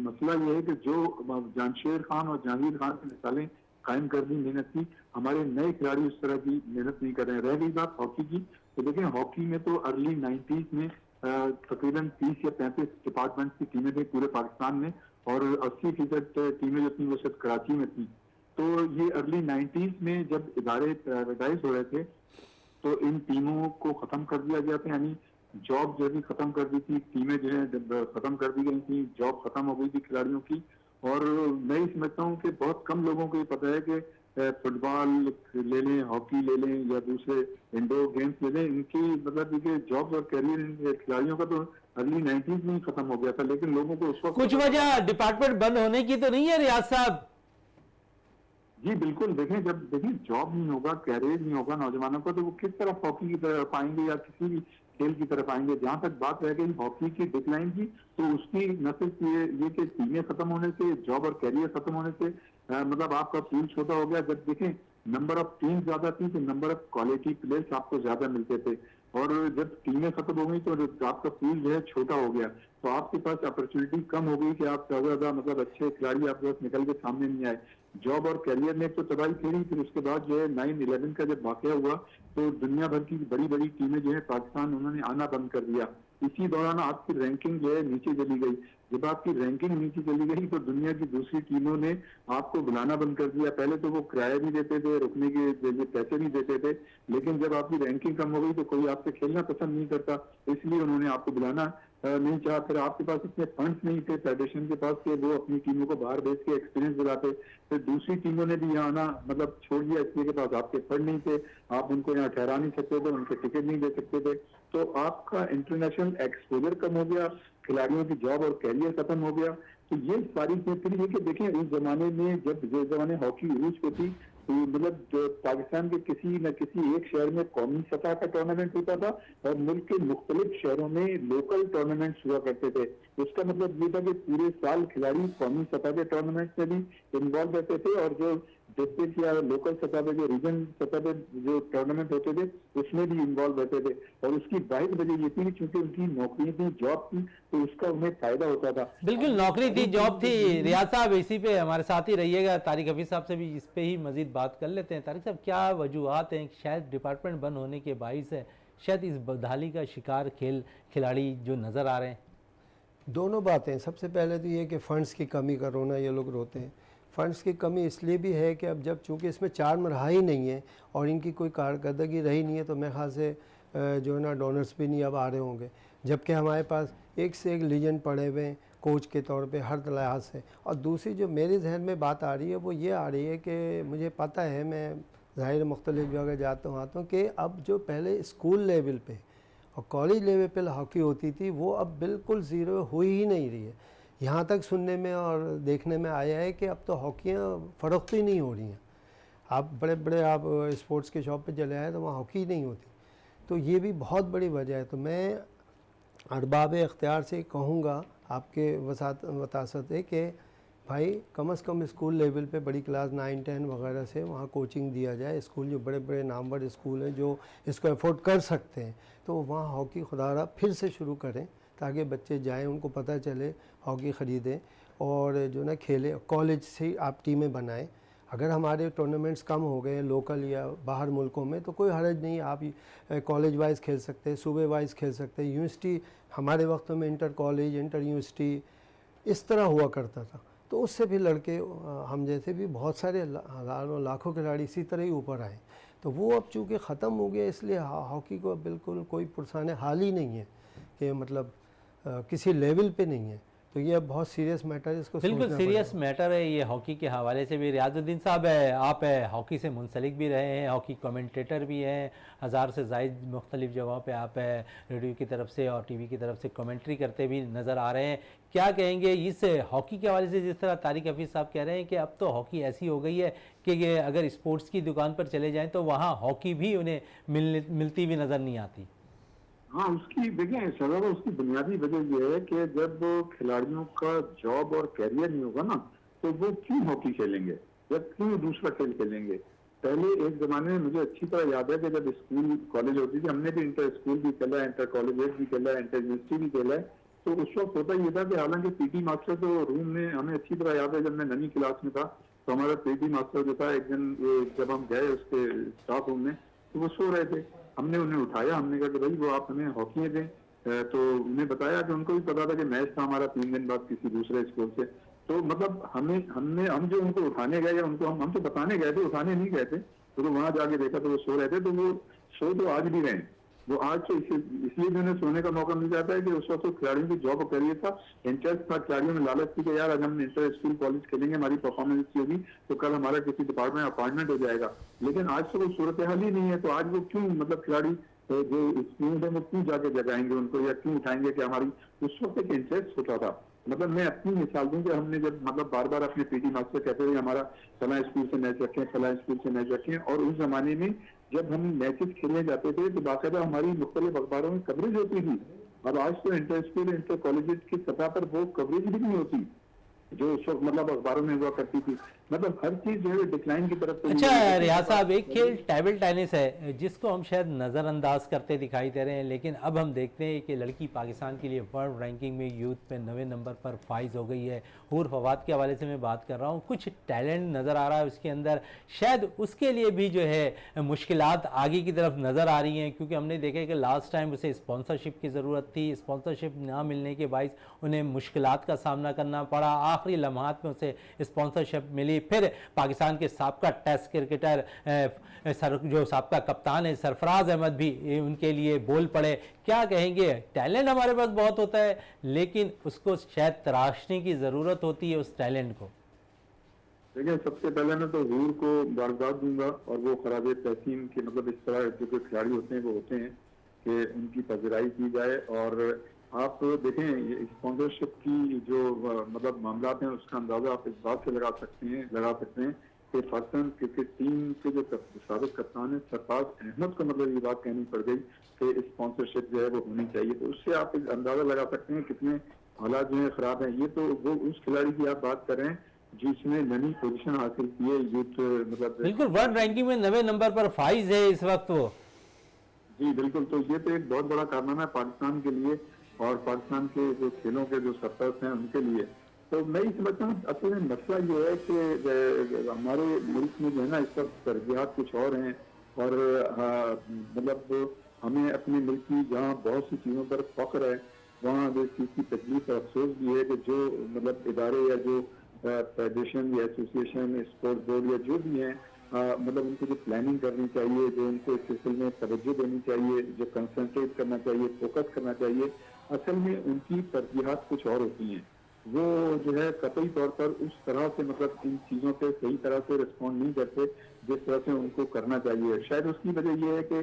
मसला ये है कि जो जानशेर खान और जहांगीर खान की मिसालें कायम कर दी मेहनत की, हमारे नए खिलाड़ी उस तरह की मेहनत नहीं कर रहे हैं। रह गई बात हॉकी की, तो देखें हॉकी में तो अर्ली 90s में तकरीबन 30 या 35 डिपार्टमेंट की टीमें थी पूरे पाकिस्तान में, और 80% टीमें जो थी वो सिर्फ कराची में थी। तो ये अर्ली 90s में जब इदारे प्राइवेटाइज हो रहे थे तो इन टीमों को खत्म कर दिया गया था, यानी जॉब जो भी खत्म कर दी थी, टीमें जो है जब खत्म कर दी गई थी, जॉब खत्म हो गई थी खिलाड़ियों की। और मैं ये समझता हूँ कि बहुत कम लोगों को ये पता है कि फुटबॉल ले लें, हॉकी ले लें या दूसरे इंडोर गेम्स ले लें, इनकी मतलब ये जॉब और करियर खिलाड़ियों का तो अर्ली 90s में ही खत्म हो गया था, लेकिन लोगों को उस वक्त कुछ वजह डिपार्टमेंट बंद होने की तो नहीं है रियाज साहब? जी बिल्कुल, देखें जब देखिए जॉब नहीं होगा, कैरियर नहीं होगा नौजवानों को, तो वो किस तरफ हॉकी की तरफ आएंगे या किसी भी खेल की तरफ आएंगे। जहां तक बात रह गई हॉकी की डिक्लाइन की, तो उसकी न सिर्फ ये कि टीमें खत्म होने से, जॉब और कैरियर खत्म होने से मतलब आपका पूल छोटा हो गया। जब देखें नंबर ऑफ टीम ज्यादा थी तो नंबर ऑफ क्वालिटी प्लेयर्स आपको ज्यादा मिलते थे, और जब टीमें खत्म हो गई तो आपका पूल जो है छोटा हो गया, तो आपके पास अपॉर्चुनिटी कम हो गई कि आप ज्यादा मतलब अच्छे खिलाड़ी आपके पास निकल के सामने नहीं आए। जॉब और करियर ने तो तबाही फेरी। फिर उसके बाद जो है 9/11 का जब वाकया हुआ तो दुनिया भर की बड़ी बड़ी टीमें जो है पाकिस्तान उन्होंने आना बंद कर दिया। इसी दौरान आपकी रैंकिंग जो है नीचे चली गई। जब आपकी रैंकिंग नीचे चली गई तो दुनिया की दूसरी टीमों ने आपको बुलाना बंद कर दिया। पहले तो वो किराया भी देते थे, रुकने के लिए पैसे भी देते थे, लेकिन जब आपकी रैंकिंग कम हो गई तो कोई आपसे खेलना पसंद नहीं करता, इसलिए उन्होंने आपको बुलाना नहीं चाहा। फिर आपके पास इतने फंड्स नहीं थे फेडरेशन के पास कि वो अपनी टीमों को बाहर भेज के एक्सपीरियंस दिलाते। फिर दूसरी टीमों ने भी यहाँ आना मतलब छोड़ दिया, इसलिए के पास आपके फंड नहीं थे, आप उनको यहाँ ठहरा नहीं सकते थे, उनके टिकट नहीं दे सकते थे, तो आपका इंटरनेशनल एक्सपोजर कम हो गया, खिलाड़ियों की जॉब और कैरियर खत्म हो गया। तो ये सारी चीजें कि देखें उस जमाने में जब जिस जमाने हॉकी यूज पे थी, तो मतलब जो पाकिस्तान के किसी न किसी एक शहर में कौमी सतह का टूर्नामेंट होता था और मुल्क के मुख्तलिफ शहरों में लोकल टूर्नामेंट्स हुआ करते थे। इसका मतलब ये था कि पूरे साल खिलाड़ी कौमी सतह के टूर्नामेंट्स में भी इन्वॉल्व रहते थे, और जो डिस्ट्रिक्ट या लोकल सतह पे जो रीजन सतह पे जो टूर्नामेंट होते थे उसमें भी इन्वॉल्व रहते थे। और उसकी वाहिद वजह ये थी क्योंकि उनकी नौकरी थी, जॉब थी, तो उसका उन्हें फायदा होता था। बिल्कुल, नौकरी थी, जॉब थी। रियाज साहब इसी पे हमारे साथ ही रहिएगा, तारिक हफीज साहब से भी इस पे ही मजीद बात कर लेते हैं। तारिक साहब, क्या वजूहत हैं शायद डिपार्टमेंट बंद होने के बाइस है शायद इस बदहाली का शिकार खिलाड़ी जो नज़र आ रहे हैं? दोनों बातें। सबसे पहले तो ये कि फ़ंड्स की कमी का रोना ये लोग रोते हैं। फ़ंड्स की कमी इसलिए भी है कि अब जब चूँकि इसमें 4 मरहा ही नहीं है और इनकी कोई कारकर्दगी रही नहीं है, तो मेरे ख्याल से जो है ना डोनर्स भी नहीं अब आ रहे होंगे, जबकि हमारे पास एक से एक लीजेंड पड़े हुए हैं कोच के तौर पे हर लिहाज से। और दूसरी जो मेरे जहन में बात आ रही है वो ये आ रही है कि मुझे पता है, मैं ज़ाहिर मुख्तलिफ जगह जाता हूँ आता हूँ, कि अब जो पहले स्कूल लेवल पे और कॉलेज लेवल पे हॉकी होती थी वो अब बिल्कुल ज़ीरो हो ही नहीं रही है। यहाँ तक सुनने में और देखने में आया है कि अब तो हॉकियाँ फ़रोख्त ही नहीं हो रही हैं। आप बड़े बड़े आप स्पोर्ट्स के शॉप पे चले आए तो वहाँ हॉकी नहीं होती, तो ये भी बहुत बड़ी वजह है। तो मैं अरबाब इख्तियार से कहूँगा आपके वसात है कि भाई कम से कम स्कूल लेवल पे बड़ी क्लास 9, 10 वगैरह से वहाँ कोचिंग दिया जाए। स्कूल जो बड़े बड़े नामवर स्कूल हैं जो इसको अफोर्ड कर सकते हैं, तो वहाँ हॉकी खुदारा फिर से शुरू करें ताकि बच्चे जाएं, उनको पता चले, हॉकी ख़रीदें और जो ना खेलें। कॉलेज से आप टीमें बनाएं। अगर हमारे टूर्नामेंट्स कम हो गए लोकल या बाहर मुल्कों में तो कोई हर्ज नहीं, आप कॉलेज वाइज खेल सकते हैं, सूबे वाइज खेल सकते हैं। यूनिवर्सिटी हमारे वक्त में इंटर कॉलेज, इंटर यूनिवर्सिटी इस तरह हुआ करता था, तो उससे भी लड़के हम जैसे भी बहुत सारे हज़ारों लाखों खिलाड़ी इसी तरह ही ऊपर आए। तो वो अब चूँकि ख़त्म हो गया, इसलिए हॉकी को बिल्कुल कोई पुरसाने हाल ही नहीं है कि मतलब किसी लेवल पे नहीं है। तो ये अब बहुत सीरियस मैटर है, इसको बिल्कुल सोचना सीरियस पड़ेगा। मैटर है ये हॉकी के हवाले से भी। रियाजुद्दीन साहब है, आप हॉकी से मुंसलिक भी रहे हैं, हॉकी कमेंटेटर भी हैं, 1000 से ज़ायद मुख्तलिफ जगहों पे आप रेडियो की तरफ से और टीवी की तरफ से कमेंट्री करते भी नज़र आ रहे हैं। क्या कहेंगे इस हॉकी के हवाले से? जिस तरह तारिक हफीज़ साहब कह रहे हैं कि अब तो हॉकी ऐसी हो गई है कि ये अगर स्पोर्ट्स की दुकान पर चले जाएँ तो वहाँ हॉकी भी उन्हें मिलती हुई नज़र नहीं आती। हाँ, उसकी देखिए सज़ा, उसकी बुनियादी वजह यह है कि जब खिलाड़ियों का जॉब और कैरियर नहीं होगा ना, तो वो क्यों हॉकी खेलेंगे या क्यों दूसरा खेल खेलेंगे। पहले एक ज़माने में मुझे अच्छी तरह याद है कि जब स्कूल कॉलेज होती थी, हमने भी इंटर स्कूल भी खेला, इंटर कॉलेज भी खेला, इंटर यूनिवर्सिटी भी खेला है। तो उस वक्त होता ये था कि हालांकि पीटी मास्टर तो रूम में, हमें अच्छी तरह याद है जब मैं नवी क्लास में था तो हमारा पीटी मास्टर जो था, एक दिन जब हम गए उसके स्टाफ रूम में तो वो सो रहे थे। हमने उन्हें उठाया, हमने कहा कि भाई वो आप हमें हॉकी दें। तो उन्हें बताया कि उनको भी पता था कि मैच था हमारा 3 दिन बाद किसी दूसरे स्कूल से। तो मतलब हम जो उनको उठाने गए या उनको हम तो बताने गए थे, उठाने नहीं गए थे। तो वहां जाके देखा तो वो सो रहे थे। तो वो सो तो आज भी रहे, वो आज तो इसलिए भी उन्हें सोने का मौका मिल जाता है कि उस वक्त तो खिलाड़ियों की जॉब और करियर था, इंटरेस्ट था, खिलाड़ियों में लालच थी कि यार आज हम इंटर स्कूल कॉलेज खेलेंगे, हमारी परफॉर्मेंस अच्छी होगी तो कल हमारा किसी डिपार्टमेंट में अपॉइंटमेंट हो जाएगा। लेकिन आज तो कोई सूरत हाल ही नहीं है। तो आज वो क्यों मतलब खिलाड़ी जो स्कूल है वो क्यों जाके जगाएंगे उनको या क्यों उठाएंगे कि हमारी उस वक्त एक इंटरेस्ट होता था। मतलब मैं अपनी मिसाल दूं कि हमने जब मतलब बार बार अपने पीटी मास्टर कहते थे हमारा फला स्कूल से मैच रखें, फला स्कूल से मैच रखें, और उस जमाने में जब हम मैचेस खेलने जाते थे तो बाकायदा हमारी मुख्तलिफ अखबारों में कवरेज होती थी। अब आज तो इंटर स्कूल, इंटर कॉलेज की सतह पर वो कवरेज भी नहीं होती जो उस वक्त मतलब अखबारों में हुआ करती थी। मतलब हर चीज जो है डिक्लाइन की तरफ। अच्छा रियाज साहब, एक खेल टेबल टेनिस है जिसको हम शायद नज़रअंदाज करते दिखाई दे रहे हैं, लेकिन अब हम देखते हैं कि लड़की पाकिस्तान के लिए वर्ल्ड रैंकिंग में यूथ में 9वें नंबर पर फाइज हो गई है। हूर फवाद के हवाले से मैं बात कर रहा हूँ, कुछ टैलेंट नज़र आ रहा है उसके अंदर। शायद उसके लिए भी जो है मुश्किलात आगे की तरफ नज़र आ रही हैं, क्योंकि हमने देखा कि लास्ट टाइम उसे स्पॉन्सरशिप की ज़रूरत थी, स्पॉन्सरशिप ना मिलने के बायस उन्हें मुश्किलात का सामना करना पड़ा। आखिरी लम्हात में उसे स्पॉन्सरशिप मिली। फिर पाकिस्तान के साबका टेस्ट क्रिकेटर जो साबका कप्तान है सरफराज अहमद भी उनके लिए बोल पड़े। क्या कहेंगे? टैलेंट हमारे पास बहुत होता है लेकिन उसको शायद तराशने की ज़रूरत होती है उस टैलेंट को। देखिए, सबसे पहले मैं तो हूर को बारदात दूंगा और वो खराब तहसीन के मतलब इस तरह जो खिलाड़ी होते हैं वो होते हैं कि उनकी पजराई की जाए। और आप देखें स्पॉन्सरशिप की जो मतलब मामला हैं उसका अंदाजा आप इस बात से लगा सकते हैं कि पाकिस्तान क्रिकेट टीम के जो साबिक कप्तान है सरफराज अहमद को मतलब ये बात कहनी पड़ गई कि स्पॉन्सरशिप जो है वो होनी चाहिए। तो उससे आप अंदाजा लगा सकते हैं कितने हालात जो है खराब हैं। ये तो वो उस खिलाड़ी की आप बात कर रहे हैं जिसने नई पोजीशन हासिल की है यूथ मतलब बिल्कुल वर्ल्ड रैंकिंग में 9वें नंबर पर फाइज है इस वक्त वो। जी बिल्कुल। तो ये तो एक बहुत बड़ा कारनामा है पाकिस्तान के लिए और पाकिस्तान के जो खेलों के जो सरपरस्त हैं उनके लिए। तो मैं ये समझता हूँ असल में मसला ये है कि हमारे मुल्क में जो है ना इस वक्त तरजीहात कुछ और हैं और मतलब हमें अपने मुल्क की जहाँ बहुत सी चीज़ों पर फख्र है वहाँ इस चीज़ की तकलीफ और अफसोस भी है कि जो मतलब इदारे या जो फेडरेशन या एसोसिएशन स्पोर्ट्स बोर्ड या जो भी हैं मतलब उनको जो प्लानिंग करनी चाहिए, जो उनको इस सिलसिले में तवज्जो देनी चाहिए, जो कंसंट्रेट करना चाहिए, फोकस करना चाहिए, असल में उनकी तरजीहात कुछ और होती हैं। वो जो है कतई तौर पर उस तरह से मतलब इन चीज़ों पे सही तरह से रिस्पॉन्ड नहीं करते जिस तरह से उनको करना चाहिए। शायद उसकी वजह ये है कि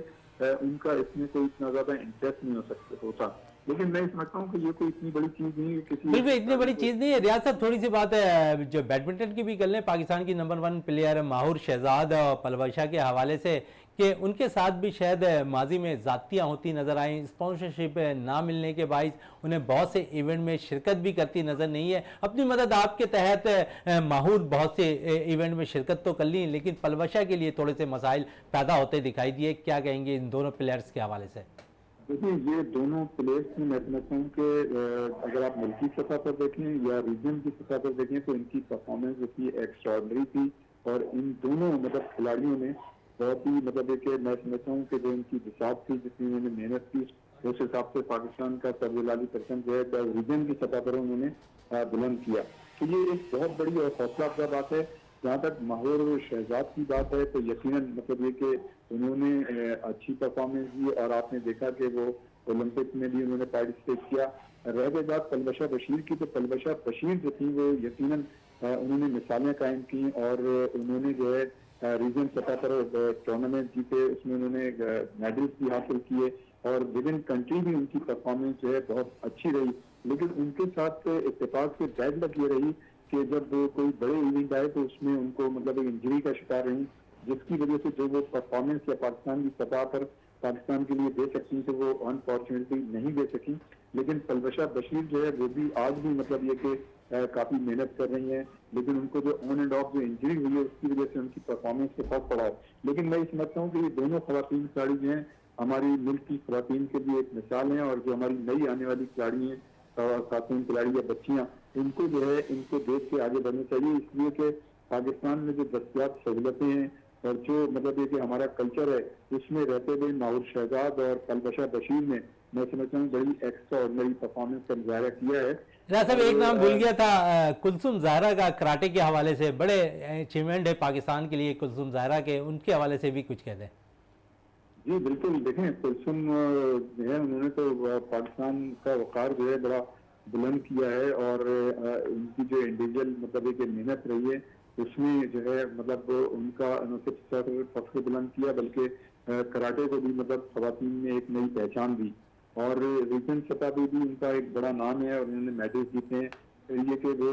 उनका इसमें कोई इतना ज़्यादा इंटरेस्ट नहीं होता। लेकिन मैं समझता हूँ कि ये कोई इतनी बड़ी चीज़ नहीं है किसी बिल्कुल इतनी बड़ी चीज़ नहीं है। रियाज साहब थोड़ी सी बात है जो बैडमिंटन की भी कर लें, पाकिस्तान की नंबर 1 प्लेयर माहूर शहजाद और पलवशा के हवाले से कि उनके साथ भी शायद माजी में ज़ातियाँ होती नज़र आईं, स्पॉन्सरशिप ना मिलने के बाइस उन्हें बहुत से इवेंट में शिरकत भी करती नज़र नहीं है। अपनी मदद आपके तहत माहूर बहुत से इवेंट में शिरकत तो कर ली, लेकिन पलवशा के लिए थोड़े से मसाइल पैदा होते दिखाई दिए। क्या कहेंगे इन दोनों प्लेयर्स के हवाले से? देखिए, ये दोनों प्लेयर्स में मैं समझता हूँ कि अगर आप मुल्की सतह पर देखें या रीजन की सतह पर देखें तो इनकी परफॉर्मेंस जो थी एक्स्ट्राऑर्डिनरी थी। और इन दोनों मतलब खिलाड़ियों ने बहुत ही मतलब एक मैं समझता हूँ कि जो इनकी बिसात थी, जितनी उन्होंने मेहनत की, उस हिसाब से पाकिस्तान का सर्वलाली परचम जो है रीजन की सतह पर उन्होंने बुलंद किया। तो ये एक बहुत बड़ी और हौसला अफजा बात है। जहाँ तक माहौर शहजाद की बात है तो यकीनन मतलब ये कि उन्होंने अच्छी परफॉर्मेंस दी और आपने देखा कि वो ओलंपिक में भी उन्होंने पार्टिसिपेट किया। रह गई बात पलवशा बशीर की, तो पलवशा बशीर जो थी वो यकीनन उन्होंने मिसालें कायम की और उन्होंने जो है रीजन सतह पर टूर्नामेंट जीते, उसमें उन्होंने मेडल्स भी हासिल किए और विद इन कंट्री भी उनकी परफॉर्मेंस जो है बहुत अच्छी रही। लेकिन उनके साथ इत्तेफाक से बैड लक ये रही कि जब कोई बड़े इवेंट आए तो उसमें उनको मतलब एक इंजरी का शिकार रही, जिसकी वजह से जो वो परफॉर्मेंस या पाकिस्तान की सतह पर पाकिस्तान के लिए दे सकती थी वो अनफॉर्चुनेटली नहीं दे सकी। लेकिन पलवशा बशीर जो है वो भी आज भी मतलब ये कि काफी मेहनत कर रही हैं, लेकिन उनको जो ऑन एंड ऑफ जो इंजरी हुई है उसकी वजह से उनकी परफॉर्मेंस पे फर्क पड़ा है। लेकिन मैं ये समझता हूँ कि ये दोनों खवातीन खिलाड़ी जो हैं हमारी मुल्क की खवातीन के लिए एक मिसाल है और जो हमारी नई आने वाली खिलाड़ी हैं, खातून खिलाड़ी या बच्चियां, इनको जो है इनको देख के आगे बढ़ना चाहिए। इसलिए कि पाकिस्तान में जो दस्तियाब सहूलतें हैं और जो मतलब ये कि हमारा कल्चर है उसमें रहते हुए माहौर शहजाद और पलवशा बशीर ने मैं समझता हूँ बड़ी एक्स्ट्रा ऑर्डिनरी परफॉर्मेंस का मुजाहरा किया है। साहब एक नाम भूल गया था, कुलसुम ज़हरा का, कराटे के हवाले से बड़े अचीवमेंट है पाकिस्तान के लिए कुलसुम ज़हरा के, उनके हवाले से भी कुछ कहते हैं। जी बिल्कुल, देखें कुलसुम जो है उन्होंने तो पाकिस्तान का वक़ार जो है बड़ा बुलंद किया है और उनकी जो इंडिविजुअल मतलब एक मेहनत रही है उसमें जो है मतलब उनका न सिर्फ फख्र बुलंद किया बल्कि कराटे को भी मतलब खवातीन में एक नई पहचान दी और रीजन सतह पे भी उनका एक बड़ा नाम है और उन्होंने मेडल्स जीते हैं। ये कि वो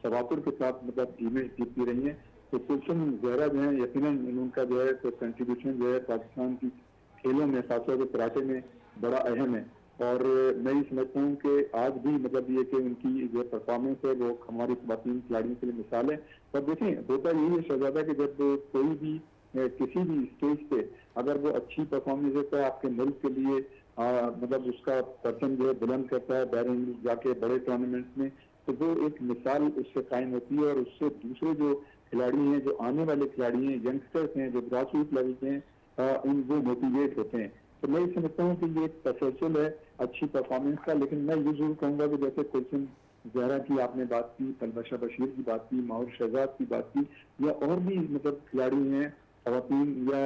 सवातुर के साथ मतलब इवेंट जीतती रही हैं। तो कुलसुम ज़हरा जो है यकीनन उनका जो है तो कंट्रीब्यूशन जो है पाकिस्तान की खेलों में खासतौर पर कराटे में बड़ा अहम है। और मैं ये समझता हूँ कि आज भी मतलब ये कि उनकी जो परफॉर्मेंस है वो हमारी खवातीन खिलाड़ियों के लिए मिसाल है। पर देखें होता यही है शहजादा कि जब कोई भी किसी भी स्टेज पे अगर वो अच्छी परफॉर्मेंस देता है आपके मुल्क के लिए मतलब उसका परचम जो है बुलंद करता है बैरून जाके बड़े टूर्नामेंट्स में, तो वो एक मिसाल उससे कायम होती है और उससे दूसरे जो खिलाड़ी हैं, जो आने वाले खिलाड़ी हैं, यंगस्टर्स हैं, जो ग्रास रूट लेवल के हैं, वो मोटिवेट होते हैं। तो मैं ये समझता हूँ कि ये एक तसलसल है अच्छी परफॉर्मेंस का। लेकिन मैं ये जरूर कहूँगा कि जैसे कुलसुम ज़हरा की आपने बात की, पलवशा बशीर की बात की, माहौर शहजाद की बात की, या और भी मतलब खिलाड़ी हैं खवातीन या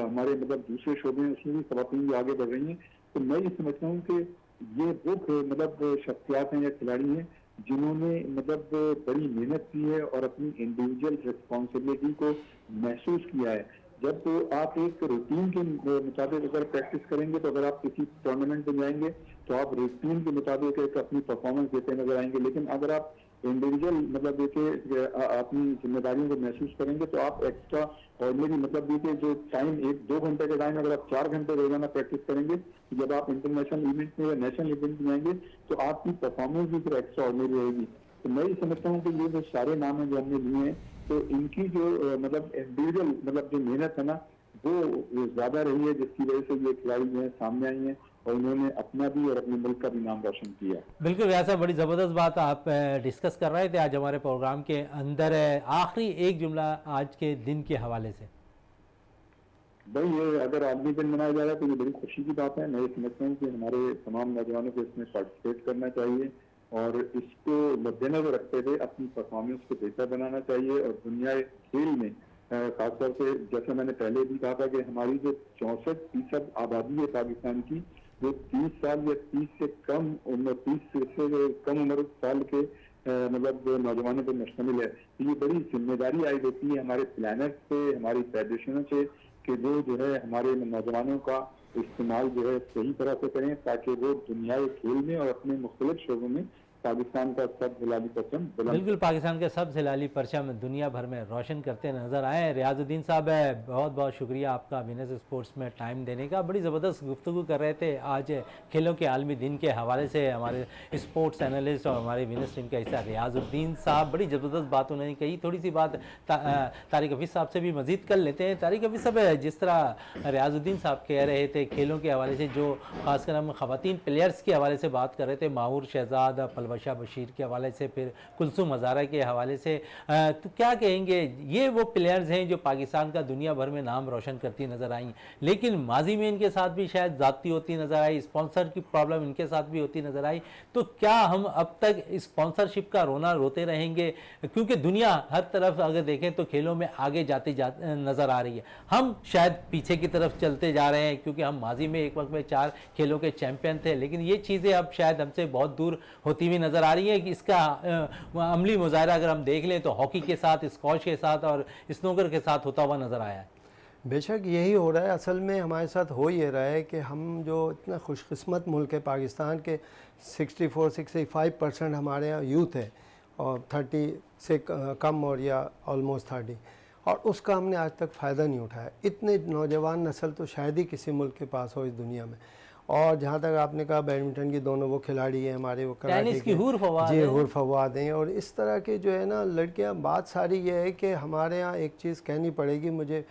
हमारे मतलब दूसरे शोबे हैं उसमें भी खवातीन जो आगे बढ़ रही हैं, तो मैं ये समझता हूँ कि ये वो मतलब शख्सियात हैं या खिलाड़ी हैं जिन्होंने मतलब बड़ी मेहनत की है और अपनी इंडिविजुअल रिस्पॉन्सिबिलिटी को महसूस किया है। जब तो आप एक रूटीन के मुताबिक अगर प्रैक्टिस करेंगे तो अगर आप किसी टूर्नामेंट में जाएंगे तो आप रूटीन के मुताबिक एक अपनी परफॉर्मेंस देते नजर आएंगे। लेकिन अगर आप इंडिविजुअल मतलब देखिए अपनी जिम्मेदारियों को महसूस करेंगे तो आप एक्स्ट्रा ऑर्डिनरी मतलब देखिए जो टाइम 1-2 घंटे का टाइम अगर आप 4 घंटे रोजाना प्रैक्टिस करेंगे तो जब आप इंटरनेशनल इवेंट में या नेशनल इवेंट में जाएंगे तो आपकी परफॉर्मेंस भी फिर एक्स्ट्रा ऑर्डिनरी रहेगी। तो मैं ये समझता हूँ कि ये जो सारे नाम हैं जो हमने लिए हैं तो इनकी जो मतलब इंडिविजुअल मतलब जो मेहनत है ना वो ज्यादा रही है जिसकी वजह से ये खिलाड़ी जो है सामने आई हैं और उन्होंने अपना भी और अपने मुल्क का भी नाम रोशन किया। बिल्कुल वैसा बड़ी ज़बरदस्त बात आप डिस्कस कर रहे थे आज हमारे प्रोग्राम के अंदर। आखिरी एक जुमला आज के दिन के हवाले से। भाई ये अगर आदमी दिन मनाया जा रहा है तो ये बड़ी खुशी की बात है। मैं ये समझता हूँ कि हमारे तमाम नौजवानों को इसमें पार्टिसिपेट करना चाहिए और इसको मद्देनजर रखते हुए अपनी परफॉर्मेंस को बेहतर बनाना चाहिए। और दुनिया खेल में खासतौर से जैसे मैंने पहले भी कहा था कि हमारी जो 64% आबादी है पाकिस्तान की वो 30 साल या 30 से कम उम्र 30 से कम उम्र साल के मतलब नौजवानों पर मुश्तमिल है। तो ये बड़ी जिम्मेदारी आई होती है हमारे प्लानट से, हमारी फेडरेशनों से कि वो जो है हमारे नौजवानों का इस्तेमाल जो है सही तरह से करें ताकि वो दुनियाई खेल में और अपने मुख्तलिफ शोबों में पाकिस्तान का सब हिलाली परचम बुलंद बिल्कुल, पाकिस्तान के सब हिलाली परचम दुनिया भर में रोशन करते नज़र आए। रियाजुद्दीन साहब, बहुत बहुत शुक्रिया आपका वीनस स्पोर्ट्स में टाइम देने का। बड़ी ज़बरदस्त गुफ्तगू कर रहे थे आज खेलों के आलमी दिन के हवाले से हमारे स्पोर्ट्स एनालिस्ट और हमारे वीनस टीम का हिस्सा रियाजुद्दीन साहब। बड़ी ज़बरदस्त बात उन्होंने कही। थोड़ी सी बात तारिक हफीज़ साहब से भी मज़ीद कर लेते हैं। तारिक हफीज़ साहब, जिस तरह रियाजुद्दीन साहब कह रहे थे खेलों के हवाले से, जो खासकर हम ख़वातीन प्लेयर्स के हवाले से बात कर रहे थे, माहूर शहजाद, पलवशा बशीर के हवाले से, फिर कुलसुम हज़ारा के हवाले से, तो क्या कहेंगे? ये वो प्लेयर्स हैं जो पाकिस्तान का दुनिया भर में नाम रोशन करती नज़र आई, लेकिन माजी में इनके साथ भी शायद ज़्यादती होती नज़र आई, स्पॉन्सर की प्रॉब्लम इनके साथ भी होती नज़र आई। तो क्या हम अब तक स्पॉन्सरशिप का रोना रोते रहेंगे? क्योंकि दुनिया हर तरफ अगर देखें तो खेलों में आगे जाती नज़र आ रही है, हम शायद पीछे की तरफ चलते जा रहे हैं, क्योंकि हम माजी में एक वक्त में 4 खेलों के चैंपियन थे, लेकिन ये चीज़ें अब शायद हमसे बहुत दूर होती हुई नज़र आ रही है। कि इसका अमली मुजाहरा अगर हम देख लें तो हॉकी के साथ, स्क्वॉश के साथ और स्नूकर के साथ होता हुआ नज़र आया है। बेशक यही हो रहा है। असल में हमारे साथ हो ये रहा है कि हम जो इतना खुशकिस्मत मुल्क है पाकिस्तान के, 64-65% हमारे यहाँ यूथ है और 30 से कम और या ऑलमोस्ट 30, और उसका हमने आज तक फ़ायदा नहीं उठाया। इतने नौजवान नस्ल तो शायद ही किसी मुल्क के पास हो इस दुनिया में। और जहाँ तक आपने कहा बैडमिंटन की दोनों वो खिलाड़ी हैं हमारे, वो टेनिस की हूर फवाद जी हैं। हूर फवाद हैं। और इस तरह के जो है ना लड़कियाँ, बात सारी ये है कि हमारे यहाँ एक चीज़ कहनी पड़ेगी मुझे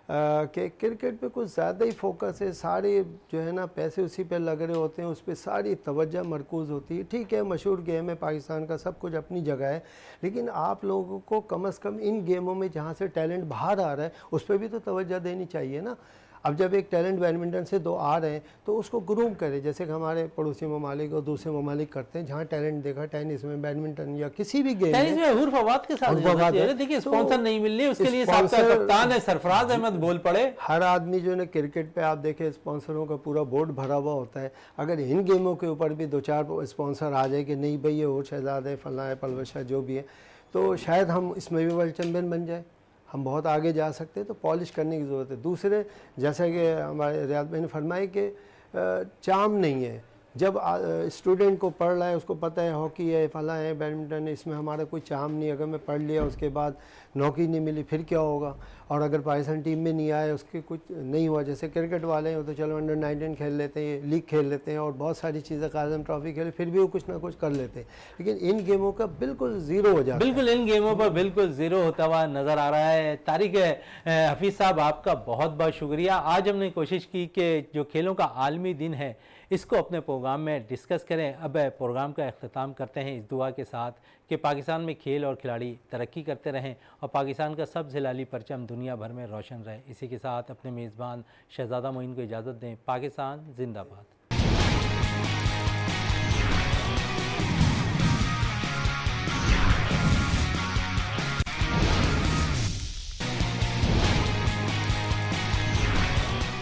कि क्रिकेट पे कुछ ज़्यादा ही फोकस है। सारे जो है ना पैसे उसी पे लग रहे होते हैं, उस पर सारी तवज्जो मरकूज़ होती है। ठीक है, मशहूर गेम है पाकिस्तान का, सब कुछ अपनी जगह है, लेकिन आप लोगों को कम से कम इन गेमों में जहाँ से टैलेंट बाहर आ रहा है उस पर भी तो तवज्जो देनी चाहिए ना। अब जब एक टैलेंट बैडमिंटन से 2 आ रहे हैं तो उसको ग्रूम करें, जैसे कि हमारे पड़ोसी ममालिक और दूसरे ममालिक करते हैं। जहाँ टैलेंट देखा टेनिस में, बैडमिंटन या किसी भी गेम टेनिस में हूर फवाद के साथ हूर फवाद है। देखिए, तो स्पॉन्सर नहीं मिल रही, उसके लिए साहब का स्पॉन्सर- कप्तान है सरफराज अहमद बोल पड़े। हर आदमी जो है ना क्रिकेट पे आप देखें स्पॉन्सरों का पूरा बोर्ड भरा हुआ होता है। अगर इन गेमों के ऊपर भी 2-4 स्पॉन्सर आ जाए कि नहीं भाई ये और शहजाद है, फलां है, पलवशा जो भी है, तो शायद हम इसमें भी वर्ल्ड चैम्पियन बन जाए, हम बहुत आगे जा सकते हैं। तो पॉलिश करने की ज़रूरत है। दूसरे, जैसा कि हमारे रियाद भाई ने फरमाया कि चाम नहीं है। जब स्टूडेंट को पढ़ रहा है, उसको पता है हॉकी है, फला है, बैडमिंटन है, इसमें हमारा कोई चाम नहीं। अगर मैं पढ़ लिया उसके बाद नौकरी नहीं मिली फिर क्या होगा? और अगर पाकिस्तान टीम में नहीं आए, उसके कुछ नहीं हुआ, जैसे क्रिकेट वाले हैं तो चलो अंडर 19 खेल लेते हैं, लीग खेल लेते हैं और बहुत सारी चीज़ें, काज़म ट्रॉफी खेले, फिर भी वो कुछ ना कुछ कर लेते हैं। लेकिन इन गेमों का बिल्कुल ज़ीरो हो जाता है। बिल्कुल इन गेमों पर बिल्कुल ज़ीरो होता हुआ नज़र आ रहा है। तारिक हफीज़ साहब, आपका बहुत बहुत शुक्रिया। आज हमने कोशिश की कि जो खेलों का आलमी दिन है इसको अपने प्रोग्राम में डिस्कस करें। अब प्रोग्राम का अख्ताम करते हैं इस दुआ के साथ कि पाकिस्तान में खेल और खिलाड़ी तरक्की करते रहें और पाकिस्तान का सब हिलाली परचम दुनिया भर में रोशन रहे। इसी के साथ अपने मेज़बान शहजादा मोइन को इजाज़त दें। पाकिस्तान जिंदाबाद।